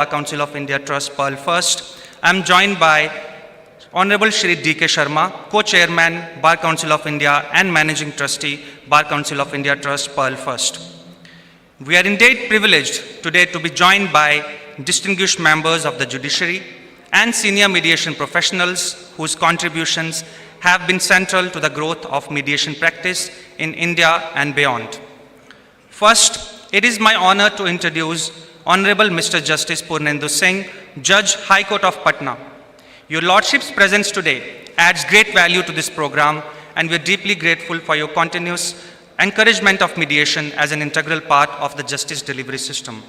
Bar Council of India Trust, Pearl First. I am joined by Honorable Shri D.K. Sharma, Co-Chairman, Bar Council of India and Managing Trustee, Bar Council of India Trust, Pearl First. We are indeed privileged today to be joined by distinguished members of the judiciary and senior mediation professionals whose contributions have been central to the growth of mediation practice in India and beyond. First, it is my honor to introduce Honorable Mr. Justice Purnendu Singh, Judge, High Court of Patna. Your Lordship's presence today adds great value to this program, and we are deeply grateful for your continuous encouragement of mediation as an integral part of the justice delivery system.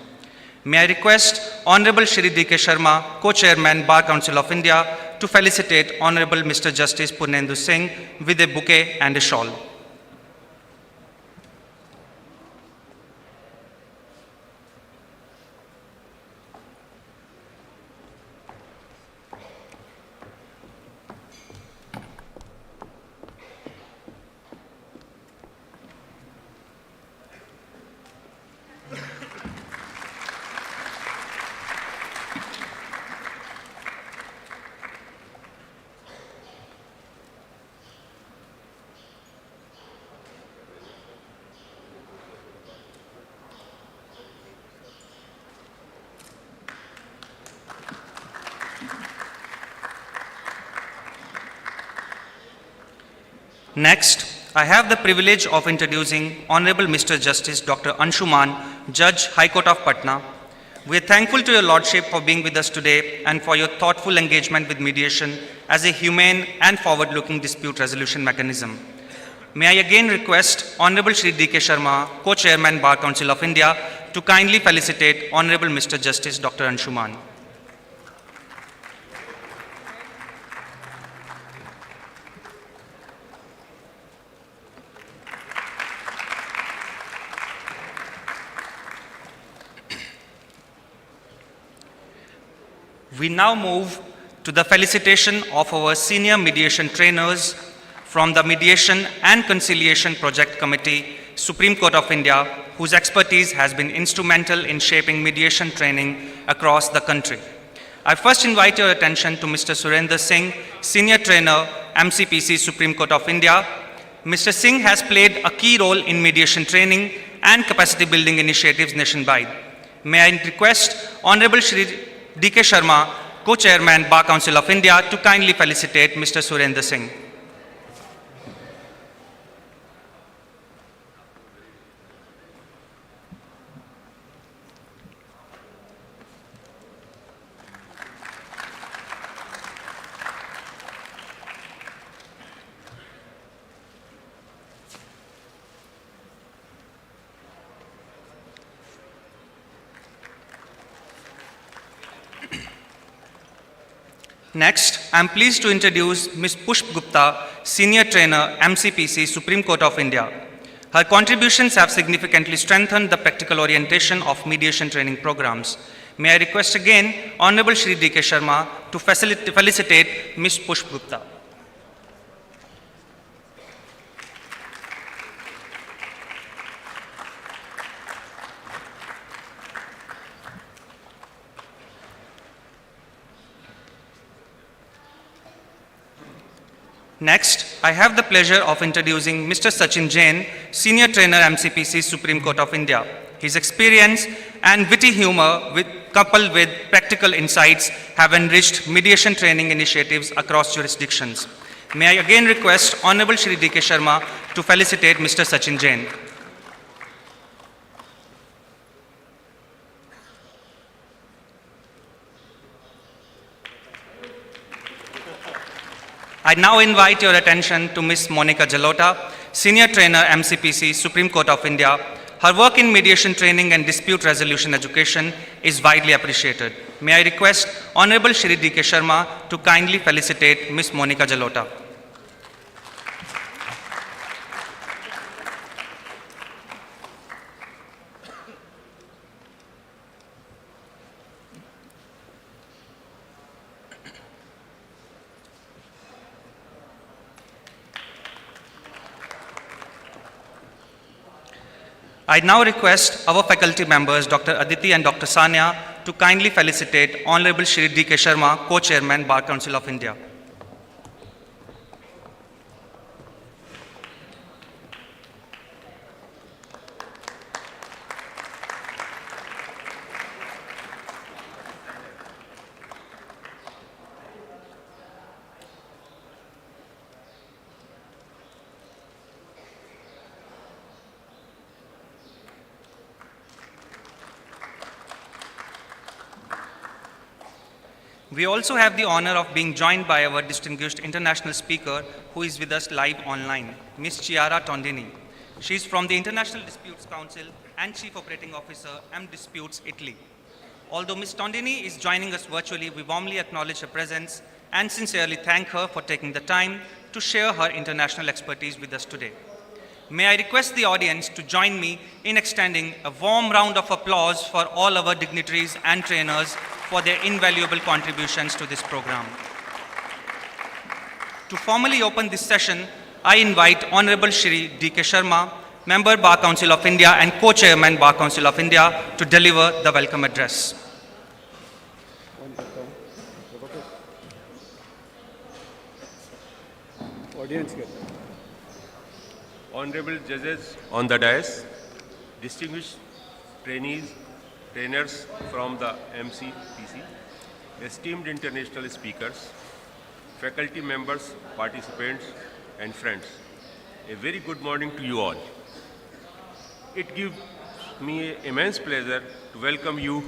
May I request Honorable Shri D.K. Sharma, Co-Chairman, Bar Council of India, to felicitate Honorable Mr. Justice Purnendu Singh with a bouquet and a shawl. Next, I have the privilege of introducing Honorable Mr. Justice Dr. Anshuman, Judge, High Court of Patna. We are thankful to your Lordship for being with us today and for your thoughtful engagement with mediation as a humane and forward-looking dispute resolution mechanism. May I again request Honorable Shri D.K. Sharma, Co-Chairman, Bar Council of India, to kindly felicitate Honorable Mr. Justice Dr. Anshuman. We now move to the felicitation of our senior mediation trainers from the Mediation and Conciliation Project Committee, Supreme Court of India, whose expertise has been instrumental in shaping mediation training across the country. I first invite your attention to Mr. Surendra Singh, Senior Trainer, MCPC, Supreme Court of India. Mr. Singh has played a key role in mediation training and capacity building initiatives nationwide. May I request Honorable Shri D.K. Sharma, Co-Chairman, Bar Council of India, to kindly felicitate Mr. Surendra Singh. Next, I am pleased to introduce Ms. Pushp Gupta, Senior Trainer, MCPC, Supreme Court of India. Her contributions have significantly strengthened the practical orientation of mediation training programs. May I request again Honorable Shri D.K. Sharma to felicitate Ms. Pushp Gupta. Next, I have the pleasure of introducing Mr. Sachin Jain, Senior Trainer, MCPC, Supreme Court of India. His experience and witty humor, coupled with practical insights, have enriched mediation training initiatives across jurisdictions. May I again request Honorable Shri D.K. Sharma to felicitate Mr. Sachin Jain. I now invite your attention to Ms. Monica Jalota, Senior Trainer, MCPC, Supreme Court of India. Her work in mediation training and dispute resolution education is widely appreciated. May I request Honorable Shri D.K. Sharma to kindly felicitate Ms. Monica Jalota. I now request our faculty members, Dr. Aditi and Dr. Sanya, to kindly felicitate Honorable Shri D.K. Sharma, Co-Chairman, Bar Council of India. We also have the honor of being joined by our distinguished international speaker who is with us live online, Ms. Chiara Tondini. She is from the International Disputes Council and Chief Operating Officer, M Disputes, Italy. Although Ms. Tondini is joining us virtually, we warmly acknowledge her presence and sincerely thank her for taking the time to share her international expertise with us today. May I request the audience to join me in extending a warm round of applause for all our dignitaries and trainers for their invaluable contributions to this program. To formally open this session, I invite Honorable Shri D.K. Sharma, Member Bar Council of India and Co-Chairman Bar Council of India, to deliver the welcome address. Honorable judges on the dais, distinguished trainers from the MCPC, esteemed international speakers, faculty members, participants, and friends. A very good morning to you all. It gives me immense pleasure to welcome you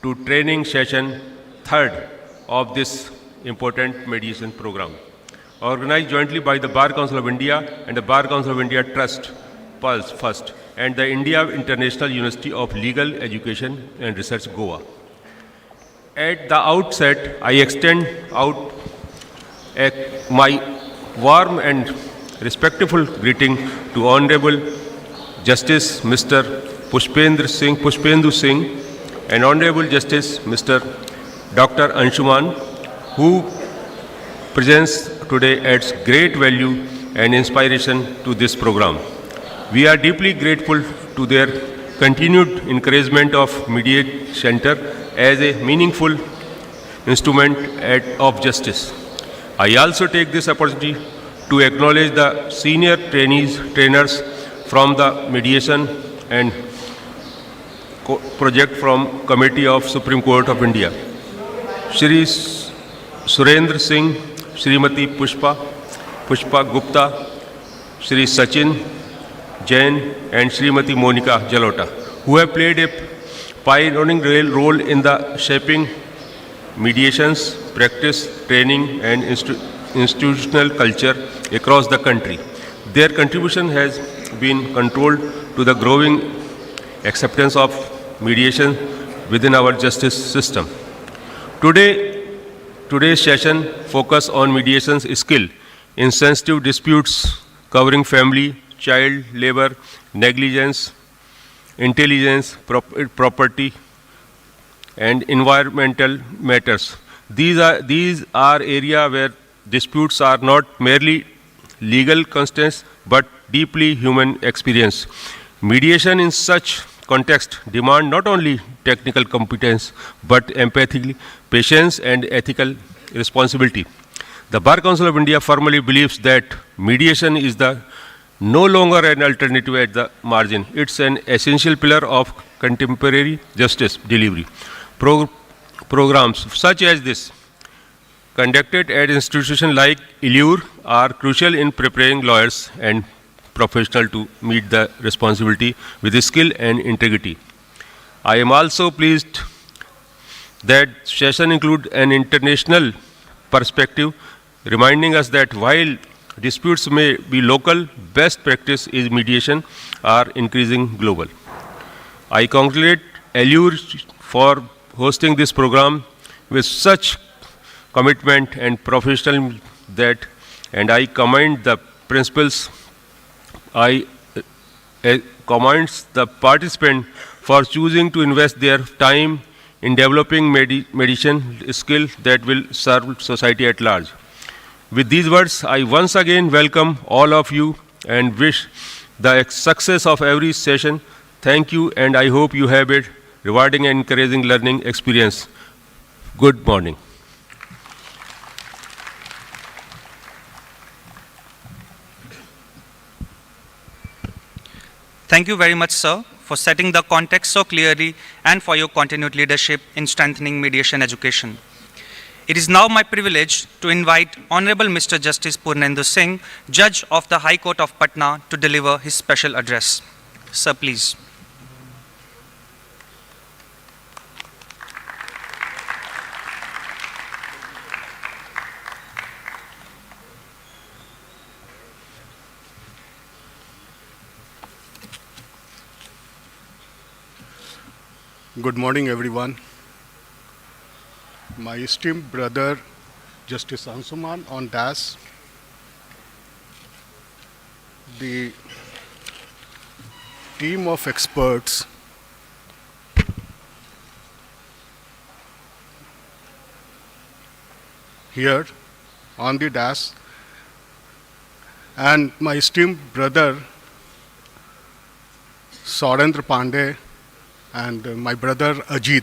to training session 3rd of this important mediation program, organized jointly by the Bar Council of India and the Bar Council of India Trust, Pulse First, and the India International University of Legal Education and Research, Goa. At the outset, I extend out my warm and respectful greeting to Honorable Justice Mr. Pushpendu Singh, and Honorable Justice Mr. Dr. Anshuman, who presents today adds great value and inspiration to this program. We are deeply grateful to their continued encouragement of Mediation Center as a meaningful instrument of justice. I also take this opportunity to acknowledge the senior trainers from the Mediation and project from Committee of Supreme Court of India, Shri Surendra Singh, Srimati Pushpa Gupta, Shri Sachin Jain, and Srimati Monica Jalota, who have played a pioneering role in the shaping mediations, practice, training, and institutional culture across the country. Their contribution has been controlled to the growing acceptance of mediation within our justice system. Today's session focuses on mediation's skill in sensitive disputes covering family, child labor, negligence, intelligence, property, and environmental matters. These are areas where disputes are not merely legal constants but deeply human experience. Mediation in such context demand not only technical competence but empathy, patience, and ethical responsibility. The Bar Council of India firmly believes that mediation is no longer an alternative at the margin. It's an essential pillar of contemporary justice delivery. Programs such as this, conducted at institutions like ILUR, are crucial in preparing lawyers and professionals to meet the responsibility with skill and integrity. I am also pleased that session include an international perspective, reminding us that while disputes may be local, best practice is mediation are increasing global. I congratulate ILUR for hosting this program with such commitment and professionalism and I commend the principals. I commend the participants for choosing to invest their time in developing mediation skills that will serve society at large. With these words, I once again welcome all of you and wish the success of every session. Thank you, and I hope you have a rewarding and encouraging learning experience. Good morning. Thank you very much, sir, for setting the context so clearly and for your continued leadership in strengthening mediation education. It is now my privilege to invite Honorable Mr. Justice Purnendu Singh, Judge of the High Court of Patna, to deliver his special address. Sir, please. Good morning, everyone. My esteemed brother, Justice Ansuman on DAS, the team of experts here on the DAS, and my esteemed brother, Saurendra Pandey, and my brother Ajit.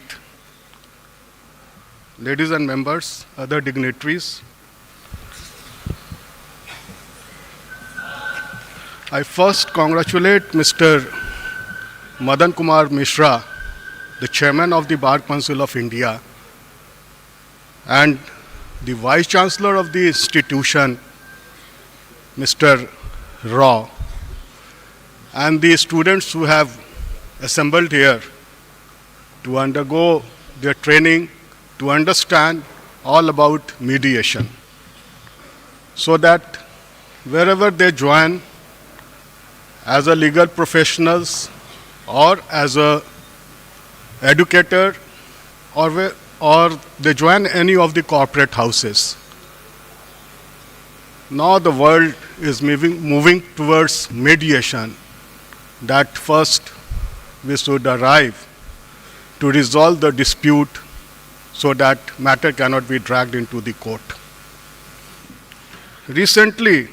Ladies and members, other dignitaries, I first congratulate Mr. Madan Kumar Mishra, the Chairman of the Bar Council of India, and the Vice Chancellor of the institution, Mr. Rao, and the students who have assembled here to undergo their training, to understand all about mediation, so that wherever they join as a legal professionals or as a educator or they join any of the corporate houses. Now the world is moving towards mediation, that first we should arrive to resolve the dispute so that matter cannot be dragged into the court. Recently,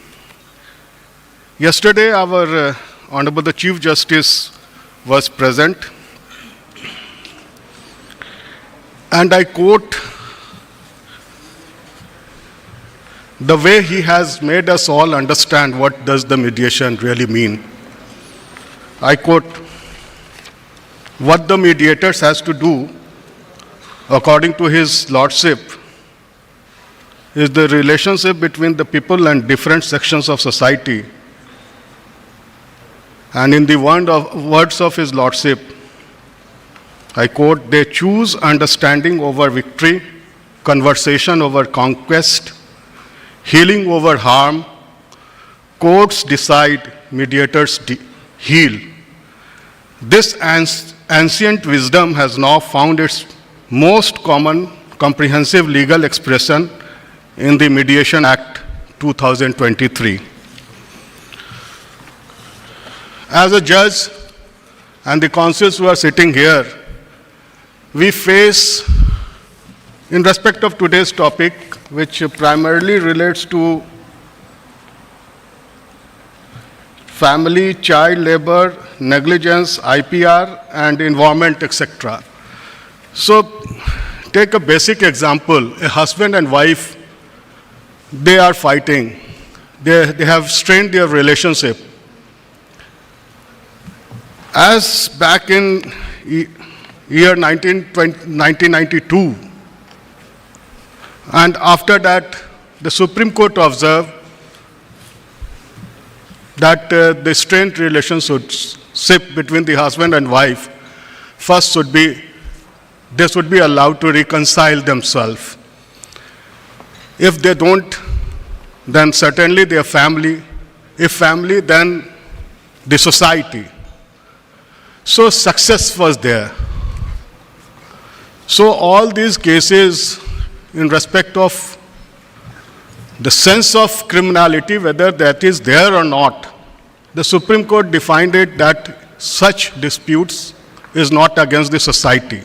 yesterday our Honorable the Chief Justice was present, and I quote the way he has made us all understand what does the mediation really mean. I quote, what the mediators has to do, according to his lordship, is the relationship between the people and different sections of society. And in the words of his lordship, I quote, they choose understanding over victory, conversation over conquest, healing over harm. Courts decide, mediators heal. This ancient wisdom has now found its most common comprehensive legal expression in the Mediation Act 2023. As a judge and the counsels who are sitting here, we face, in respect of today's topic, which primarily relates to family, child labor, negligence, IPR, and environment, etc. So, take a basic example. A husband and wife, they are fighting. They have strained their relationship. As back in year 1992, and after that, the Supreme Court observed that the strained relationship between the husband and wife first they should be allowed to reconcile themselves. If they don't, then certainly their family. If family, then the society. So success was there. So all these cases in respect of the sense of criminality, whether that is there or not, the Supreme Court defined it that such disputes is not against the society.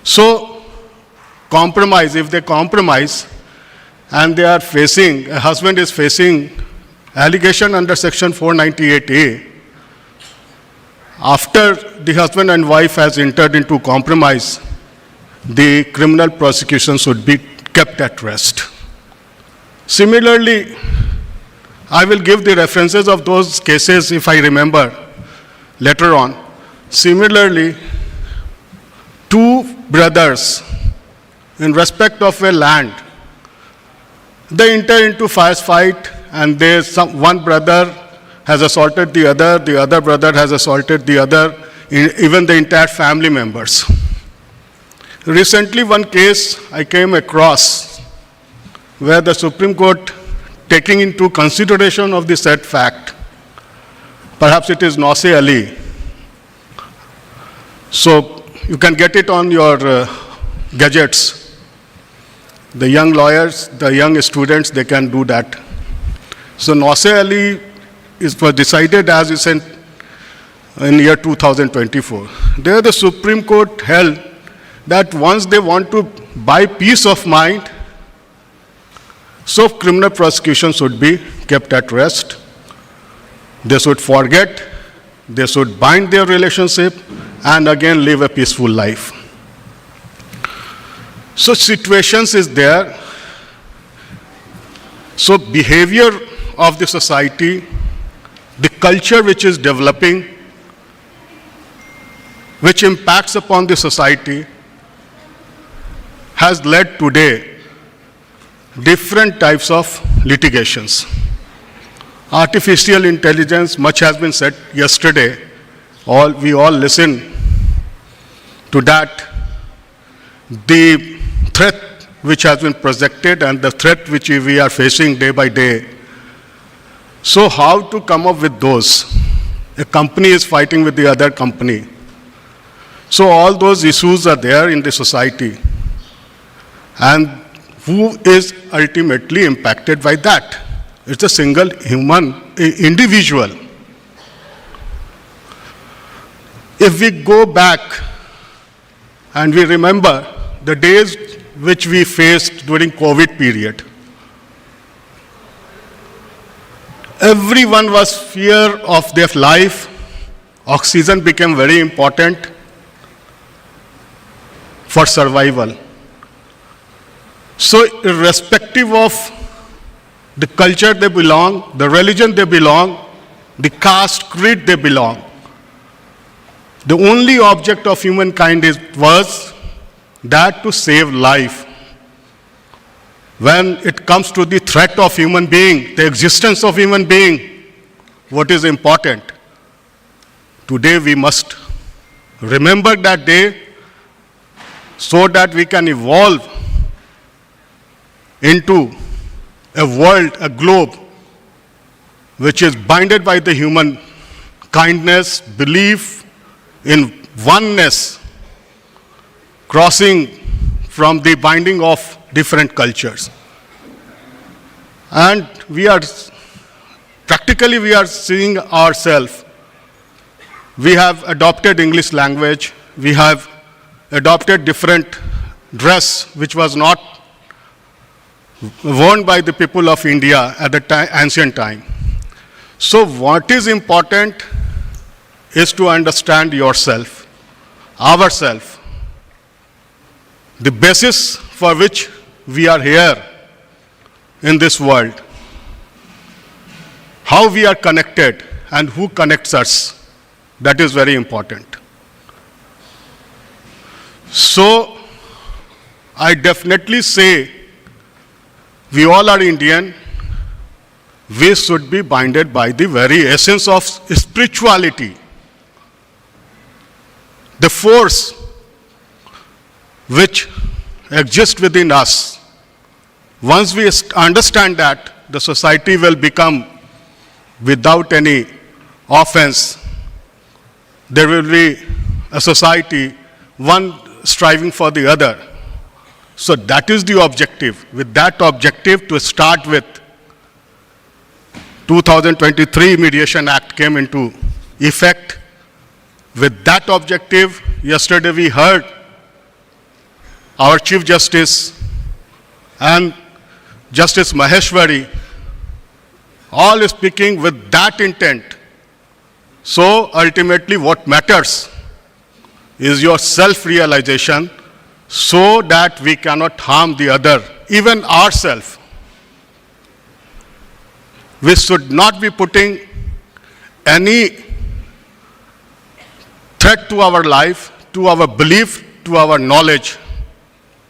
So compromise, if they compromise and they are facing, a husband is facing allegation under section 498A, After the husband and wife has entered into compromise, the criminal prosecution should be kept at rest. Similarly, I will give the references of those cases if I remember later on. Similarly, two brothers in respect of a land, they enter into fierce fight, and one brother has assaulted the other brother has assaulted the other, even the entire family members. Recently, one case I came across where the Supreme Court, taking into consideration of the said fact, perhaps it is Nause Ali. So you can get it on your gadgets. The young lawyers, the young students, they can do that. So Nause Ali was decided as is in year 2024. There the Supreme Court held that once they want to buy peace of mind, so criminal prosecution should be kept at rest. They should forget, they should bind their relationship, and again live a peaceful life. So situations is there. So behavior of the society, the culture which is developing, which impacts upon the society, has led today different types of litigations. Artificial intelligence, much has been said yesterday. We all listen to that. The threat which has been projected and the threat which we are facing day by day. So how to come up with those? A company is fighting with the other company. So all those issues are there in the society. And who is ultimately impacted by that? It's a single human individual. If we go back and we remember the days which we faced during COVID period, everyone was fear of their life. Oxygen became very important for survival. So irrespective of the culture they belong, the religion they belong, the caste, creed they belong, the only object of humankind was that to save life. When it comes to the threat of human being, the existence of human being, what is important? Today we must remember that day so that we can evolve into a world, a globe, which is bounded by the human kindness, belief in oneness, crossing from the binding of different cultures. And we are seeing ourselves. We have adopted English language. We have adopted different dress, which was not worn by the people of India at the ancient time. So what is important is to understand yourself, ourselves, the basis for which we are here in this world, how we are connected and who connects us. That is very important. So I definitely say we all are Indian. We should be binded by the very essence of spirituality. The force which exists within us. Once we understand that, the society will become without any offense. There will be a society, one striving for the other. So that is the objective. With that objective, to start with, 2023 Mediation Act came into effect. With that objective, yesterday we heard our Chief Justice and Justice Maheshwari all speaking with that intent So ultimately what matters is your self-realization so that we cannot harm the other, even ourselves. We should not be putting any threat to our life, to our belief, to our knowledge,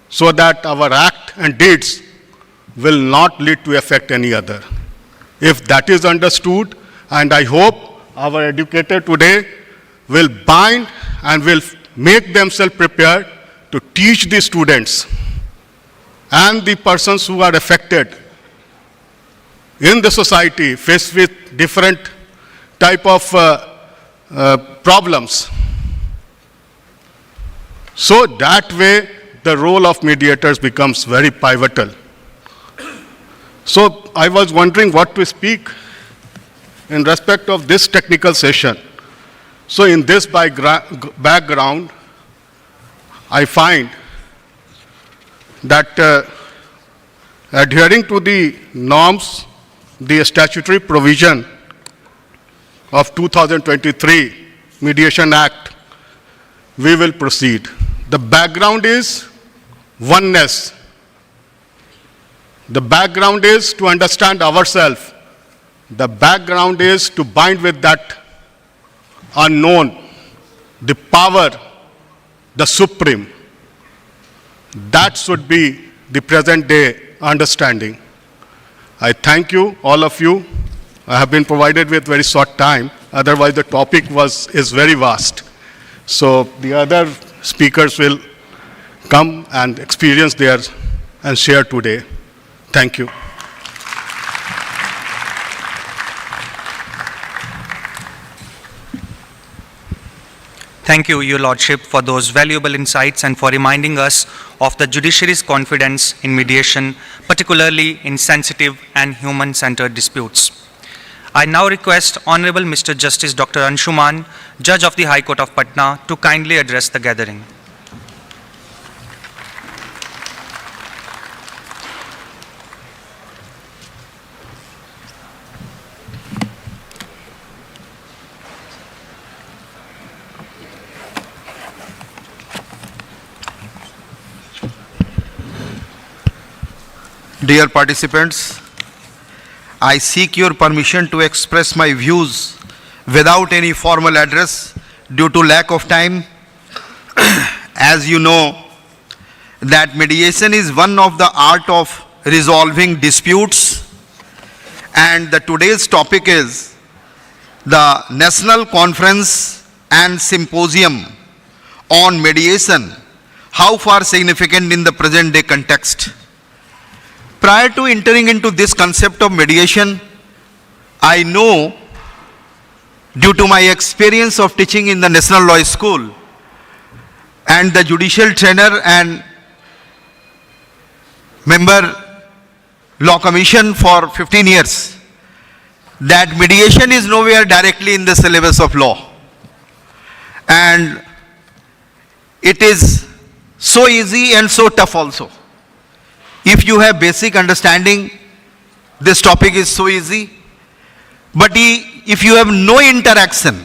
so that our act and deeds will not lead to affect any other. If that is understood, and I hope our educator today will bind and will make themselves prepared to teach the students and the persons who are affected in the society faced with different type of problems. So that way, the role of mediators becomes very pivotal. So I was wondering what to speak in respect of this technical session. So in this background, I find that adhering to the norms, the statutory provision of 2023 Mediation Act, we will proceed. The background is oneness. The background is to understand ourselves. The background is to bind with that unknown, the power, the supreme. That should be the present day understanding. I thank you, all of you. I have been provided with very short time. Otherwise, the topic is very vast. So the other speakers will come and experience theirs and share today. Thank you. Thank you, Your Lordship, for those valuable insights and for reminding us of the judiciary's confidence in mediation, particularly in sensitive and human-centered disputes. I now request Honorable Mr. Justice Dr. Anshuman, Judge of the High Court of Patna, to kindly address the gathering. Dear participants, I seek your permission to express my views without any formal address due to lack of time. As you know, that mediation is one of the art of resolving disputes, and today's topic is the National Conference and Symposium on Mediation, how far significant in the present day context. Prior to entering into this concept of mediation, I know, due to my experience of teaching in the National Law School and the judicial trainer and member Law Commission for 15 years, that mediation is nowhere directly in the syllabus of law. And it is so easy and so tough also. If you have basic understanding, this topic is so easy. But if you have no interaction,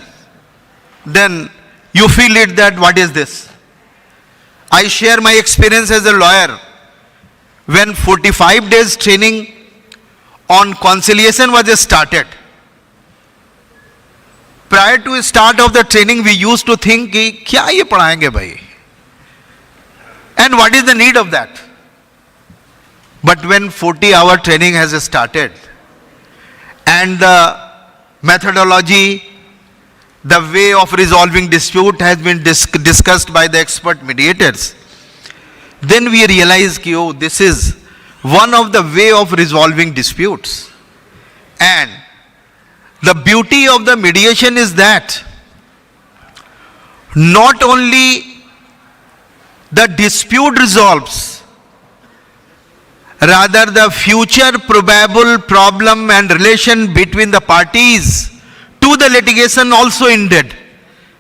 then you feel it that what is this? I share my experience as a lawyer. When 45 days training on conciliation was started, prior to start of the training, we used to think, kya ye padhayenge bhai? And what is the need of that? But when 40-hour training has started and the methodology, the way of resolving dispute has been discussed by the expert mediators, then we realize that, oh, this is one of the way of resolving disputes. And the beauty of the mediation is that not only the dispute resolves, rather the future probable problem and relation between the parties to the litigation also ended.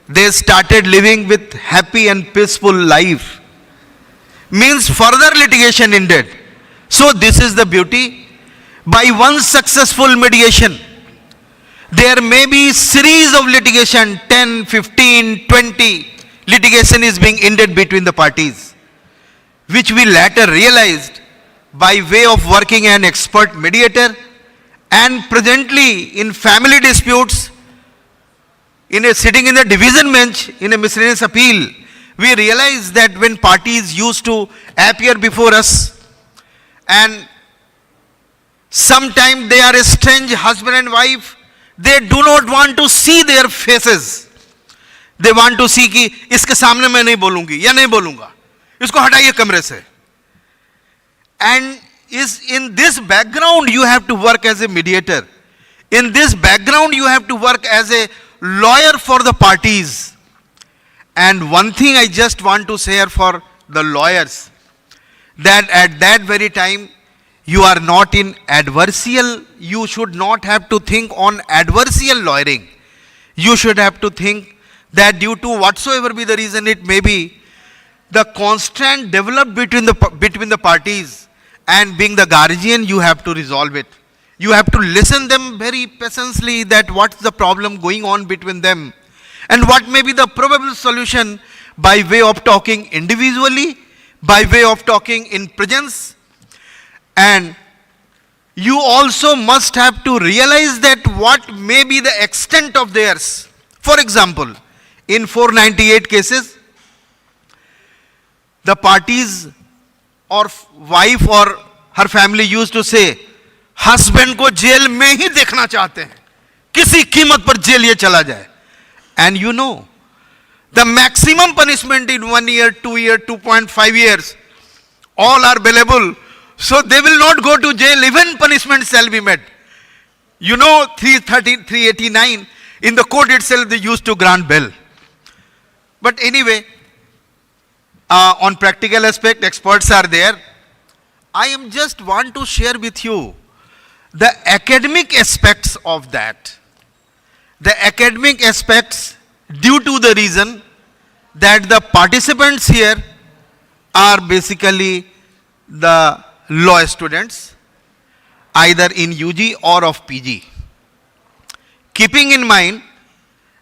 They started living with happy and peaceful life. Means further litigation ended. So this is the beauty. By one successful mediation, There may be series of litigation, 10, 15, 20 litigation is being ended between the parties, which we later realized by way of working an expert mediator, and presently in family disputes, sitting in the division bench in a miscellaneous appeal, we realize that when parties used to appear before us and sometimes they are estranged husband and wife, they do not want to see their faces. They want to see कि इसके सामने मैं नहीं बोलूंगी या नहीं बोलूंगा, इसको हटाइए कमरे से. And is in this background you have to work as a mediator. In this background you have to work as a lawyer for the parties. And one thing I just want to share for the lawyers, that at that very time you are not in adversarial, you should not have to think on adversarial lawyering. You should have to think that due to whatsoever be the reason it may be, the constant developed between the parties, and being the guardian, you have to resolve it. You have to listen them very patiently that what's the problem going on between them and what may be the probable solution by way of talking individually, by way of talking in presence. And you also must have to realize that what may be the extent of theirs. For example, in 498 cases, the parties or wife or her family used to say, husband को jail में ही देखना चाहते हैं, किसी कीमत पर jail ये चला जाए. And you know, the maximum punishment in 1 year, 2 year, 2.5 years, all are bailable. So they will not go to jail, even punishment shall be met. You know, 389, in the court itself they used to grant bail. But anyway, on practical aspect, experts are there. I am just want to share with you the academic aspects of that. The academic aspects, due to the reason that the participants here are basically the law students, either in UG or of PG. Keeping in mind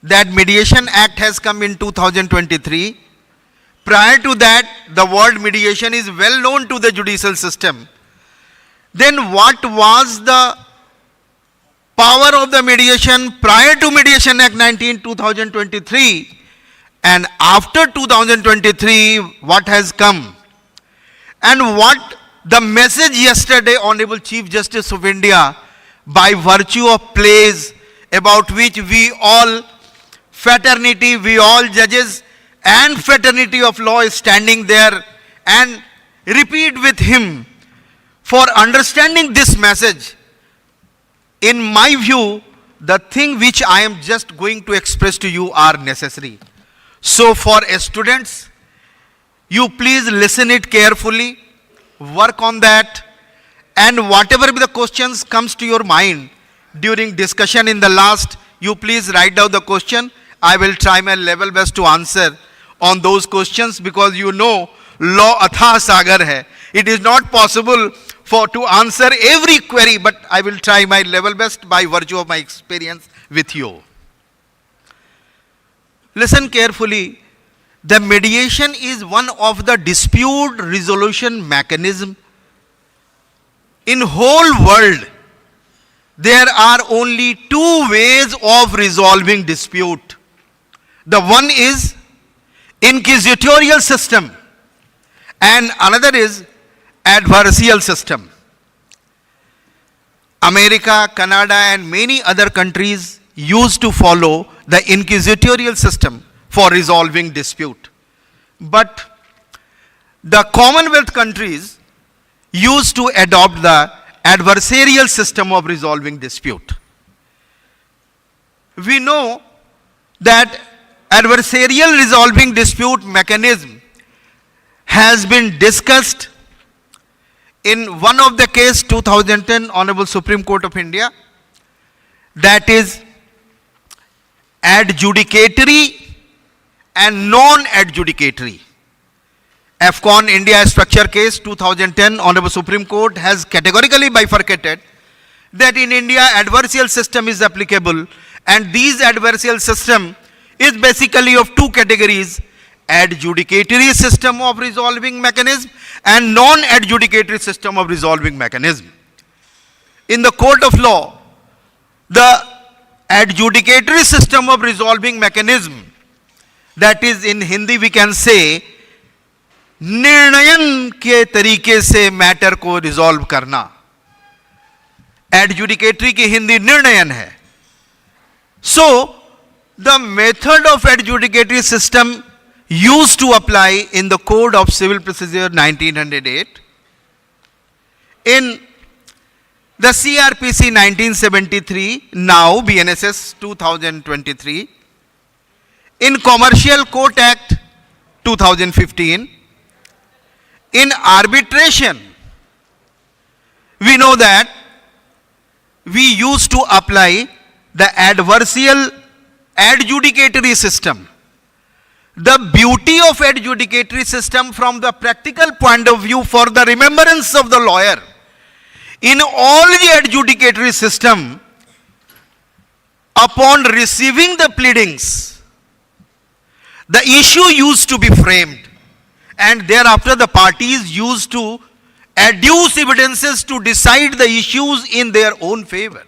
that Mediation Act has come in 2023, prior to that, the word mediation is well known to the judicial system. Then what was the power of the mediation prior to Mediation Act 2023 and after 2023, what has come? And what the message yesterday, Honorable Chief Justice of India, by virtue of plays about which we all fraternity, we all judges and fraternity of law is standing there and repeat with him for understanding this message. In my view, the thing which I am just going to express to you are necessary. So for students, you please listen it carefully, work on that, and whatever the questions comes to your mind during discussion in the last, you please write down the question. I will try my level best to answer on those questions, because you know law atha sagar hai. It is not possible to answer every query, but I will try my level best by virtue of my experience with you. Listen carefully. The mediation is one of the dispute resolution mechanism. In whole world, there are only two ways of resolving dispute. The one is inquisitorial system and another is adversarial system. America, Canada and many other countries used to follow the inquisitorial system for resolving dispute. But the Commonwealth countries used to adopt the adversarial system of resolving dispute. We know that adversarial resolving dispute mechanism has been discussed in one of the case 2010 Honorable Supreme Court of India, that is adjudicatory and non-adjudicatory. AFCON India structure case 2010 Honorable Supreme Court has categorically bifurcated that in India adversarial system is applicable, and these adversarial system is basically of two categories: adjudicatory system of resolving mechanism and non-adjudicatory system of resolving mechanism. In the court of law, the adjudicatory system of resolving mechanism, that is in Hindi we can say निर्णयन के तरीके से matter को resolve करना, adjudicatory की हिंदी निर्णयन है. So the method of adjudicatory system used to apply in the Code of Civil Procedure 1908, in the CRPC 1973, now BNSS 2023, in Commercial Court Act 2015, in arbitration, we know that we used to apply the adversarial adjudicatory system. The beauty of adjudicatory system from the practical point of view for the remembrance of the lawyer, in all the adjudicatory system, upon receiving the pleadings, the issue used to be framed, and thereafter the parties used to adduce evidences to decide the issues in their own favor.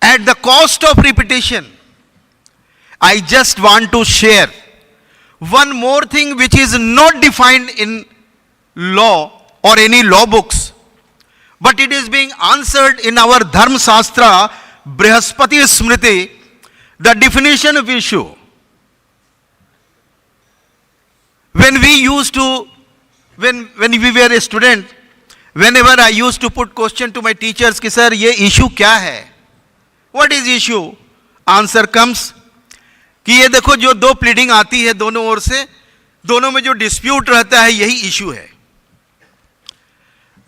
At the cost of repetition, I just want to share one more thing which is not defined in law or any law books, but it is being answered in our Dharma Shastra, Brihaspati Smriti, the definition of issue. When we were a student, whenever I used to put question to my teachers कि sir ये issue क्या है? What is issue? Answer comes कि ये देखो जो दो pleading आती है दोनों ओर से, दोनों में जो डिस्प्यूट रहता है यही इशू है.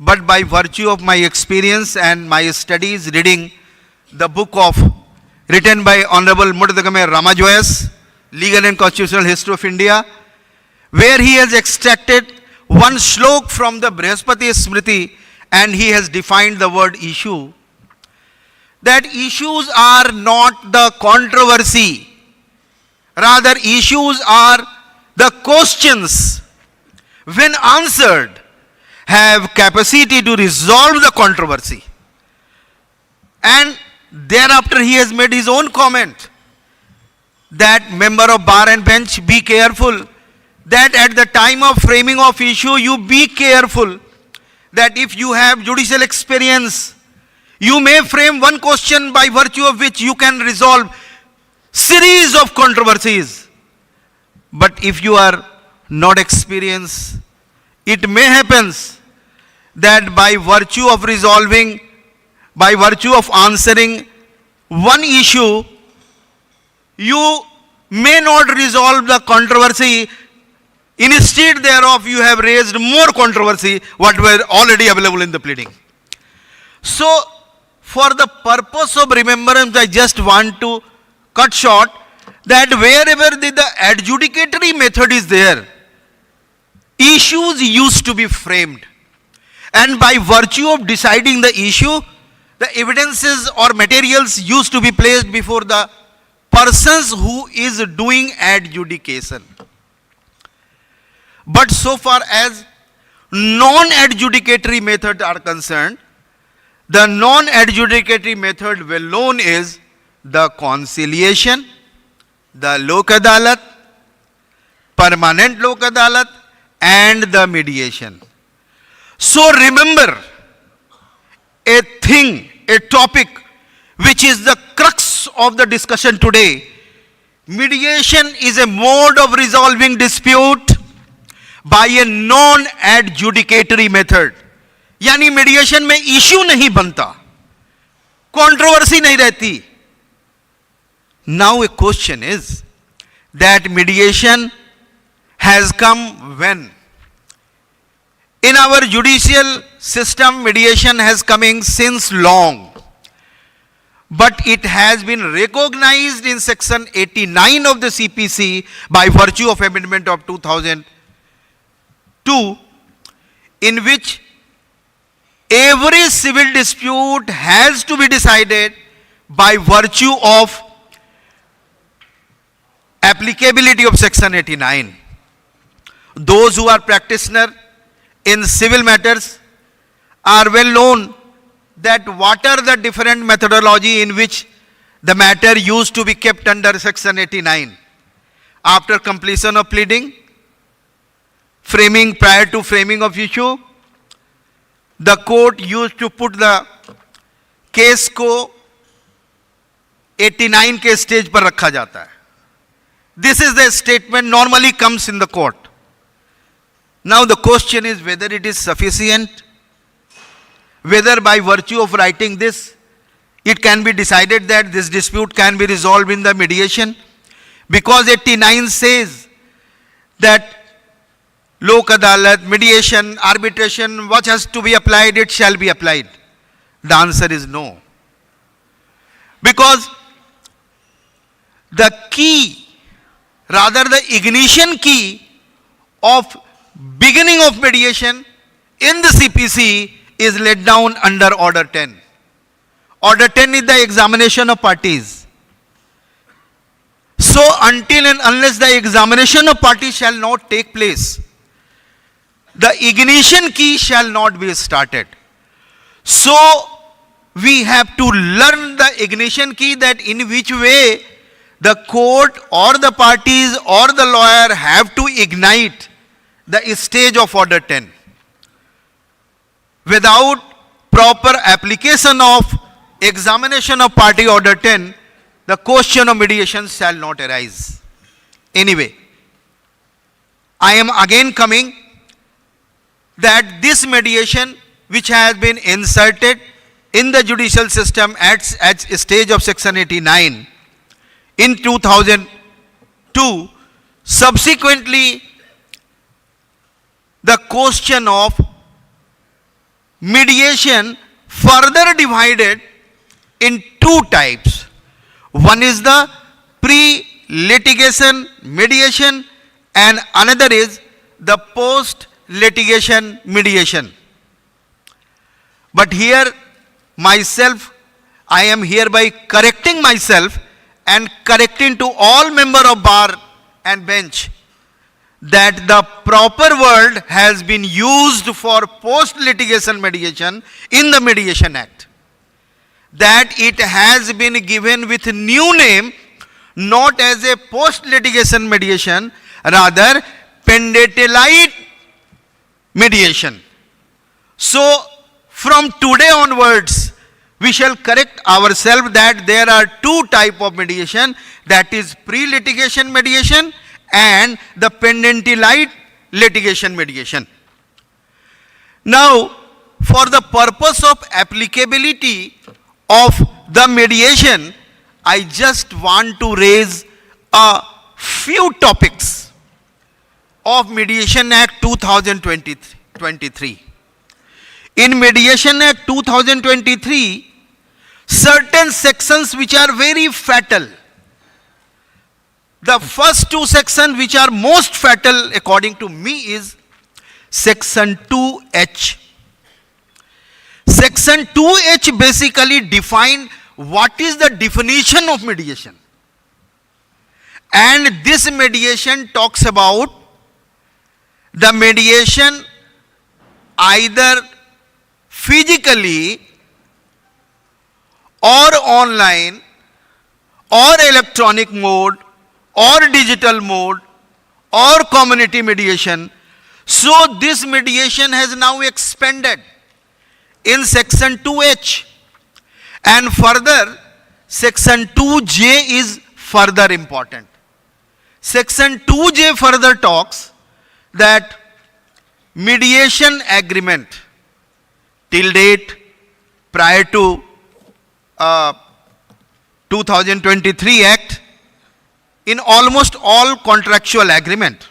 But by virtue of my experience and my studies reading the book of written by Honorable Murtagame Ramajoyas, Legal and Constitutional History of India, where he has extracted one shlok from the Brihaspati Smriti and he has defined the word issue, that issues are not the controversy. Rather, issues are the questions, when answered, have capacity to resolve the controversy. And thereafter he has made his own comment that member of bar and bench, be careful that at the time of framing of issue, you be careful that if you have judicial experience, you may frame one question by virtue of which you can resolve series of controversies. But if you are not experienced, it may happen that by virtue of resolving, by virtue of answering one issue, you may not resolve the controversy. Instead thereof, you have raised more controversy what were already available in the pleading. So, for the purpose of remembrance, I just want to cut short that wherever the adjudicatory method is there, issues used to be framed. And by virtue of deciding the issue, the evidences or materials used to be placed before the persons who is doing adjudication. But so far as non-adjudicatory methods are concerned, the non-adjudicatory method well known is the conciliation, the Lok Adalat, permanent Lok Adalat, and the mediation. So remember a thing, a topic which is the crux of the discussion today. Mediation is a mode of resolving dispute by a non-adjudicatory method. यानी mediation में issue नहीं बनता, controversy नहीं रहती. Now a question is that mediation has come when? In our judicial system, mediation has coming since long. But it has been recognized in section 89 of the CPC by virtue of amendment of 2002, in which every civil dispute has to be decided by virtue of applicability of section 89. Those who are practitioner in civil matters are well known that what are the different methodology in which the matter used to be kept under section 89. After completion of pleading, framing, prior to framing of issue, the court used to put the case को 89 के stage पर रखा जाता है. This is the statement normally comes in the court. Now the question is whether it is sufficient, whether by virtue of writing this, it can be decided that this dispute can be resolved in the mediation, because 89 says that Lok Adalat, mediation, arbitration, what has to be applied, it shall be applied. The answer is no. Because the key, rather the ignition key of beginning of mediation in the CPC is laid down under Order 10. Order 10 is the examination of parties. So until and unless the examination of parties shall not take place, the ignition key shall not be started. So we have to learn the ignition key, that in which way the court or the parties or the lawyer have to ignite the stage of Order 10. Without proper application of examination of party Order 10, the question of mediation shall not arise. Anyway, I am again coming that this mediation which has been inserted in the judicial system at stage of section 89 in 2002, subsequently the question of mediation further divided in two types. One is the pre-litigation mediation and another is the post-litigation mediation. But here myself, I am hereby correcting myself and correcting to all member of bar and bench that the proper word has been used for post-litigation mediation in the Mediation Act. That it has been given with new name, not as a post-litigation mediation, rather pendatellite mediation. So from today onwards, we shall correct ourselves that there are two types of mediation, that is pre-litigation mediation and the pendatellite litigation mediation. Now, for the purpose of applicability of the mediation, I just want to raise a few topics of Mediation Act 2023. In Mediation Act 2023, certain sections which are very fatal. The first two sections which are most fatal according to me is Section 2H. Section 2H basically define what is the definition of mediation. And this mediation talks about the mediation either physically or online or electronic mode or digital mode or community mediation. So this mediation has now expanded in Section 2H, and further Section 2J is further important. Section 2J further talks that mediation agreement till date prior to 2023 Act, in almost all contractual agreement,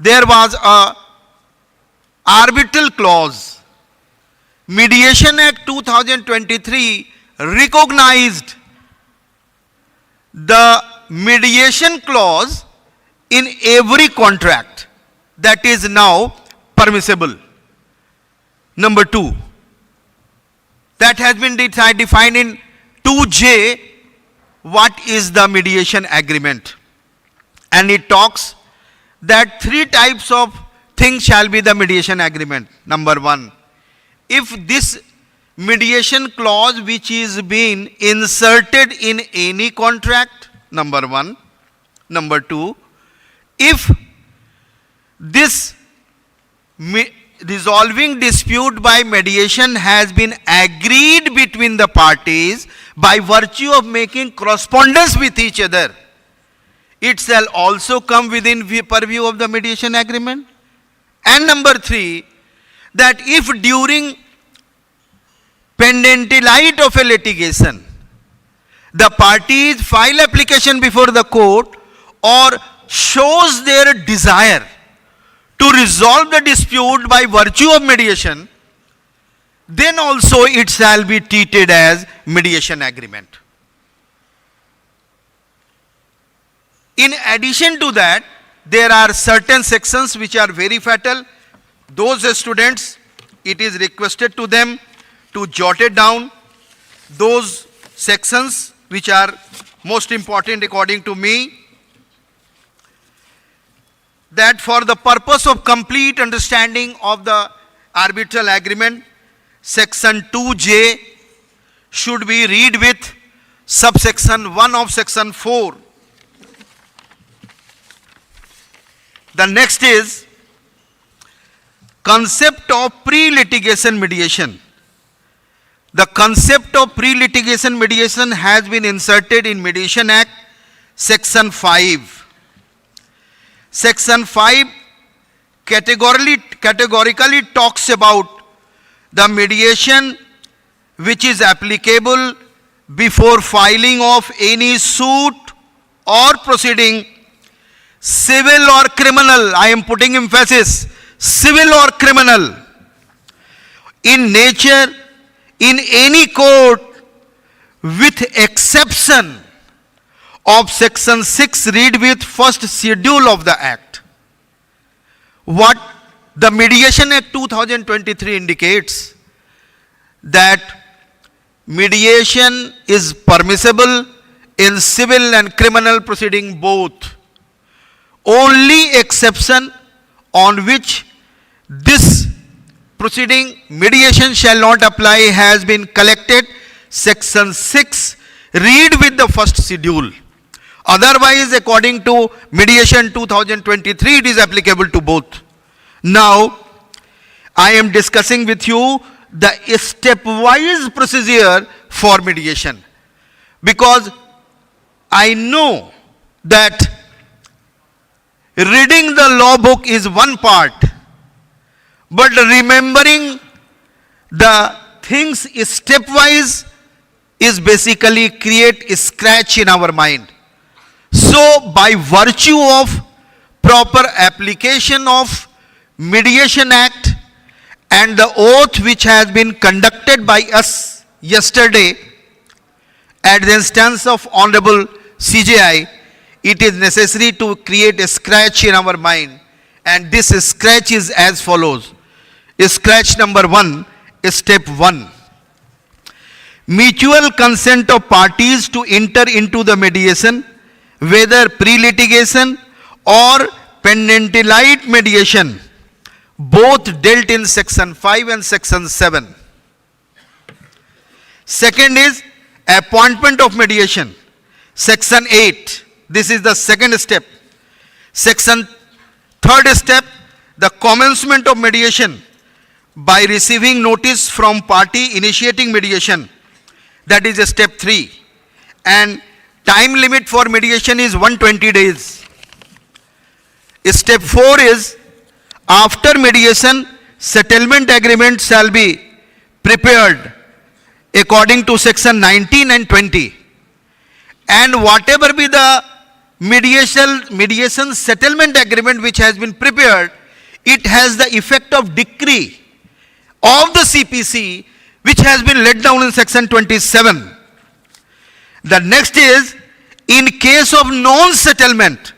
there was a arbitral clause. Mediation Act 2023 recognized the mediation clause in every contract that is now permissible. Number two, that has been defined in 2J, what is the mediation agreement. And it talks that 3 types of things shall be the mediation agreement. Number 1, if this mediation clause which is being inserted in any contract, number 1. Number 2, if this resolving dispute by mediation has been agreed between the parties by virtue of making correspondence with each other, it shall also come within purview of the mediation agreement. And number 3, that if during pendentilite of a litigation, the parties file application before the court or shows their desire to resolve the dispute by virtue of mediation, then also it shall be treated as mediation agreement. In addition to that, there are certain sections which are very fatal. Those students, it is requested to them to jot it down. Those sections which are most important according to me, that for the purpose of complete understanding of the arbitral agreement, section 2J should be read with subsection 1 of section 4. The next is concept of pre-litigation mediation. The concept of pre-litigation mediation has been inserted in Mediation Act, section 5. Section 5 categorically talks about the mediation which is applicable before filing of any suit or proceeding, civil or criminal. I am putting emphasis, civil or criminal, in nature, in any court, with exception of section 6 read with first schedule of the act. What the Mediation Act 2023 indicates, that mediation is permissible in civil and criminal proceeding both. Only exception on which this proceeding mediation shall not apply has been collected, section 6 read with the first schedule. Otherwise, according to Mediation 2023, it is applicable to both. Now, I am discussing with you the stepwise procedure for mediation, because I know that reading the law book is one part, but remembering the things stepwise is basically create a scratch in our mind. So, by virtue of proper application of Mediation Act and the oath which has been conducted by us yesterday at the instance of Honorable CJI, it is necessary to create a scratch in our mind, and this scratch is as follows. Scratch number 1, step 1. Mutual consent of parties to enter into the mediation, whether pre-litigation or pendentilite mediation, both dealt in section 5 and section 7. Second is appointment of mediation, section 8. This is the second step. Third step, the commencement of mediation by receiving notice from party initiating mediation. That is step 3. And time limit for mediation is 120 days. Step 4 is, after mediation, settlement agreement shall be prepared according to section 19 and 20. And whatever be the mediation settlement agreement which has been prepared, it has the effect of decree of the CPC which has been laid down in section 27. The next is, in case of non-settlement,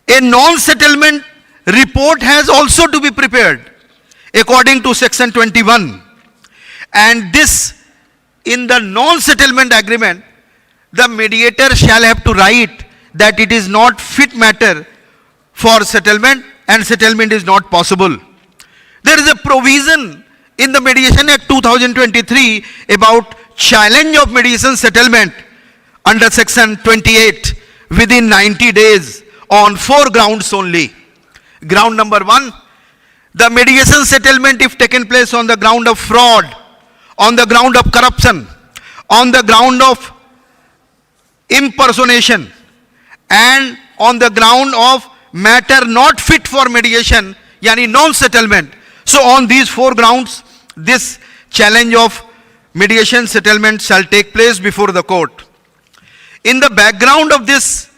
a non-settlement report has also to be prepared according to section 21. And this in the non-settlement agreement, the mediator shall have to write that it is not fit matter for settlement and settlement is not possible. There is a provision in the Mediation Act 2023 about challenge of mediation settlement under section 28 within 90 days on 4 grounds only. Ground number 1, the mediation settlement if taken place on the ground of fraud, on the ground of corruption, on the ground of impersonation, and on the ground of matter not fit for mediation, yani non-settlement. So on these 4 grounds, this challenge of mediation settlement shall take place before the court. In the background of this,